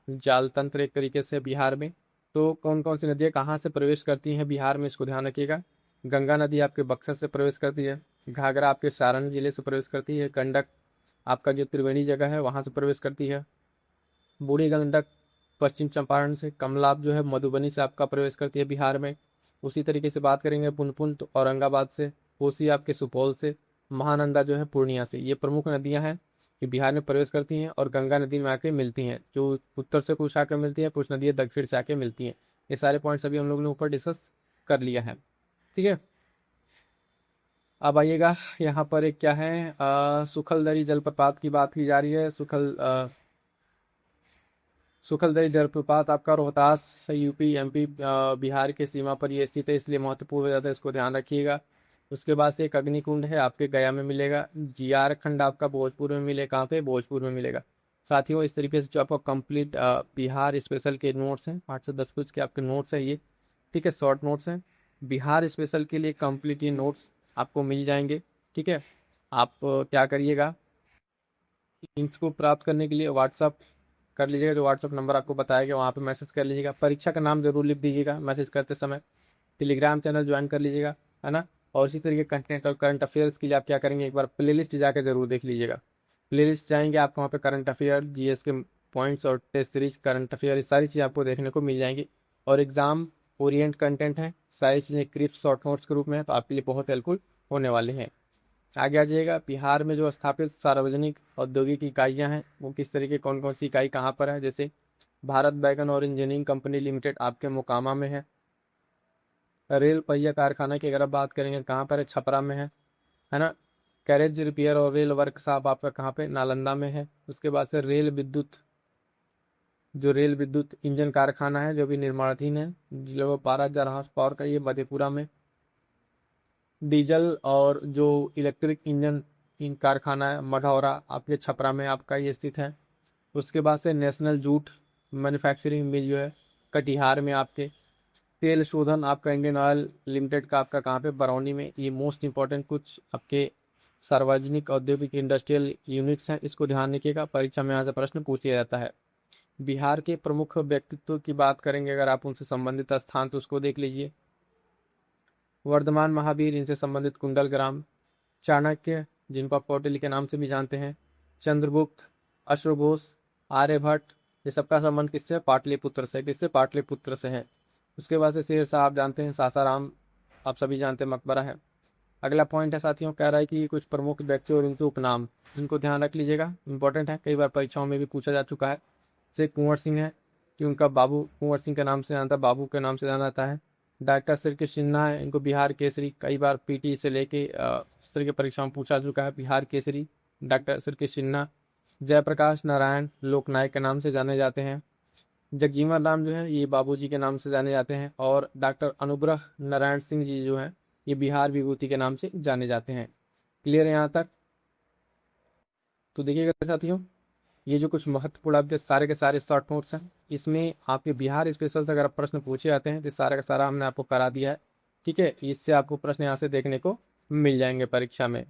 Speaker 2: जाल तंत्र एक तरीके से बिहार में। तो कौन कौन सी नदियां कहाँ से प्रवेश करती हैं बिहार में, इसको ध्यान रखिएगा। गंगा नदी आपके बक्सर से प्रवेश करती है। घाघरा आपके सारण जिले से प्रवेश करती है। गंडक आपका जो त्रिवेणी जगह है वहाँ से प्रवेश करती है। बूढ़ी गंडक पश्चिम चंपारण से। कमला जो है मधुबनी से आपका प्रवेश करती है बिहार में। उसी तरीके से बात करेंगे पुनपुन तो औरंगाबाद से। कोसी आपके सुपौल से। महानंदा जो है पूर्णिया से। ये प्रमुख नदियां हैं कि बिहार में प्रवेश करती हैं और गंगा नदी में आके मिलती हैं। जो उत्तर से कुछ आकर मिलती है, कुछ नदियाँ दक्षिण से आके मिलती हैं। ये सारे पॉइंट्स अभी हम लोगों ने ऊपर डिस्कस कर लिया है, ठीक है। अब आइएगा, यहाँ पर एक क्या है, सुखलदरी जलप्रपात की बात की जा रही है। सुखलदरी जलप्रपात आपका रोहतास, UP MP बिहार के सीमा पर ये स्थित है, इसलिए महत्वपूर्ण हो जाता है, इसको ध्यान रखिएगा। उसके बाद से एक अग्निकुंड है आपके गया में मिलेगा। GR खंड आपका भोजपुर में मिलेगा। कहाँ पे, भोजपुर में मिलेगा। साथियों इस तरीके से जो आपका कंप्लीट बिहार स्पेशल के नोट्स हैं, 8 से 10 पेज के आपके नोट्स हैं ये, ठीक है, शॉर्ट नोट्स हैं। बिहार स्पेशल के लिए कंप्लीट ये नोट्स आपको मिल जाएंगे, ठीक है। आप क्या करिएगा, इनको प्राप्त करने के लिए व्हाट्सअप कर लीजिएगा। जो व्हाट्सअप नंबर आपको बताया गया वहाँ पे मैसेज कर लीजिएगा। परीक्षा का नाम जरूर लिख दीजिएगा मैसेज करते समय। टेलीग्राम चैनल ज्वाइन कर लीजिएगा, है ना। और इसी तरीके कंटेंट और करंट अफेयर्स के लिए आप क्या करेंगे, एक बार प्लेलिस्ट जाकर जरूर देख लीजिएगा। प्लेलिस्ट जाएंगे आपको वहाँ पे करंट अफेयर, GS के पॉइंट्स और टेस्ट सीरीज, करंट अफेयर, ये सारी चीज़ें आपको देखने को मिल जाएंगी। और एग्जाम ओरिएंट कंटेंट है, सारी चीज़ें क्रिप्स शॉर्ट नोट्स के रूप में है, तो आपके लिए बहुत हेल्पफुल होने वाले हैं। आगे आ जाइएगा, बिहार में जो स्थापित सार्वजनिक औद्योगिक इकाइयां हैं वो किस तरीके, कौन कौन सी इकाई कहाँ पर है। जैसे भारत बैगन और इंजीनियरिंग कंपनी लिमिटेड आपके मोकामा में है। रेल पहिया कारखाना की अगर आप बात करेंगे कहाँ पर है, छपरा में है ना। कैरेज रिपेयर और रेल वर्कशॉप आपका कहाँ पे, नालंदा में है। उसके बाद से रेल विद्युत इंजन कारखाना है जो भी निर्माणाधीन है, जो 12,000 हॉर्स पावर का, ये मधेपुरा में। डीजल और जो इलेक्ट्रिक इंजन इन कारखाना है मढ़ौरा आपके छपरा में आपका ये स्थित है। उसके बाद से नेशनल जूट मैन्युफैक्चरिंग मिल जो है कटिहार में आपके। तेल शोधन आपका इंडियन ऑयल लिमिटेड का आपका कहाँ पे, बरौनी में। ये मोस्ट इंपॉर्टेंट कुछ आपके सार्वजनिक औद्योगिक इंडस्ट्रियल यूनिट्स हैं, इसको ध्यान रखिएगा, परीक्षा में यहाँ से प्रश्न पूछ लिया जाता है। बिहार के प्रमुख व्यक्तित्व की बात करेंगे अगर आप उनसे संबंधित स्थान तो उसको देख लीजिए। वर्धमान महावीर, इनसे संबंधित कुंडलग्राम, चाणक्य जिनको आप कौटिल्य के नाम से भी जानते हैं, चंद्रगुप्त, अश्वघोष, आर्यभट्ट, ये सबका संबंध किससे? पाटलिपुत्र से। किससे? पाटलिपुत्र से है। उसके बाद से शेर शाह आप जानते हैं, सासाराम आप सभी जानते हैं मकबरा है। अगला पॉइंट है साथियों, कह रहा है कि कुछ प्रमुख व्यक्ति और उनके उपनाम, इनको ध्यान रख लीजिएगा, इंपॉर्टेंट है, कई बार परीक्षाओं में भी पूछा जा चुका है। जैसे कुंवर सिंह है कि उनका बाबू कुंवर सिंह के नाम से जाना था, बाबू के नाम से जाना जाता है। डॉक्टर श्री सिन्हा है, इनको बिहार केसरी, कई बार पीटी से लेके इस तरह की परीक्षा में पूछा चुका है, बिहार केसरी डॉक्टर श्री सिन्हा। जयप्रकाश नारायण लोकनायक के नाम से जाने जाते हैं। जगजीवन राम जो है ये बाबूजी के नाम से जाने जाते हैं, और डॉक्टर अनुग्रह नारायण सिंह जी जो हैं ये बिहार विभूति के नाम से जाने जाते हैं। क्लियर है यहाँ तक? तो देखिएगा साथियों, ये जो कुछ महत्वपूर्ण अपडेट सारे के सारे शॉर्ट नोट्स हैं, इसमें आपके बिहार स्पेशल से अगर प्रश्न पूछे जाते हैं तो सारा का सारा हमने आपको करा दिया है। ठीक है, इससे आपको प्रश्न यहाँ से देखने को मिल जाएंगे परीक्षा में।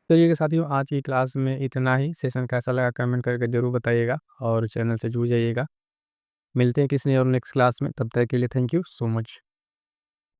Speaker 1: चलिए साथियों, आज की क्लास में इतना ही। सेशन कैसा लगा कमेंट करके ज़रूर बताइएगा और चैनल से जुड़ जाइएगा। मिलते हैं किसी और नेक्स्ट क्लास में, तब तक के लिए थैंक यू सो मच।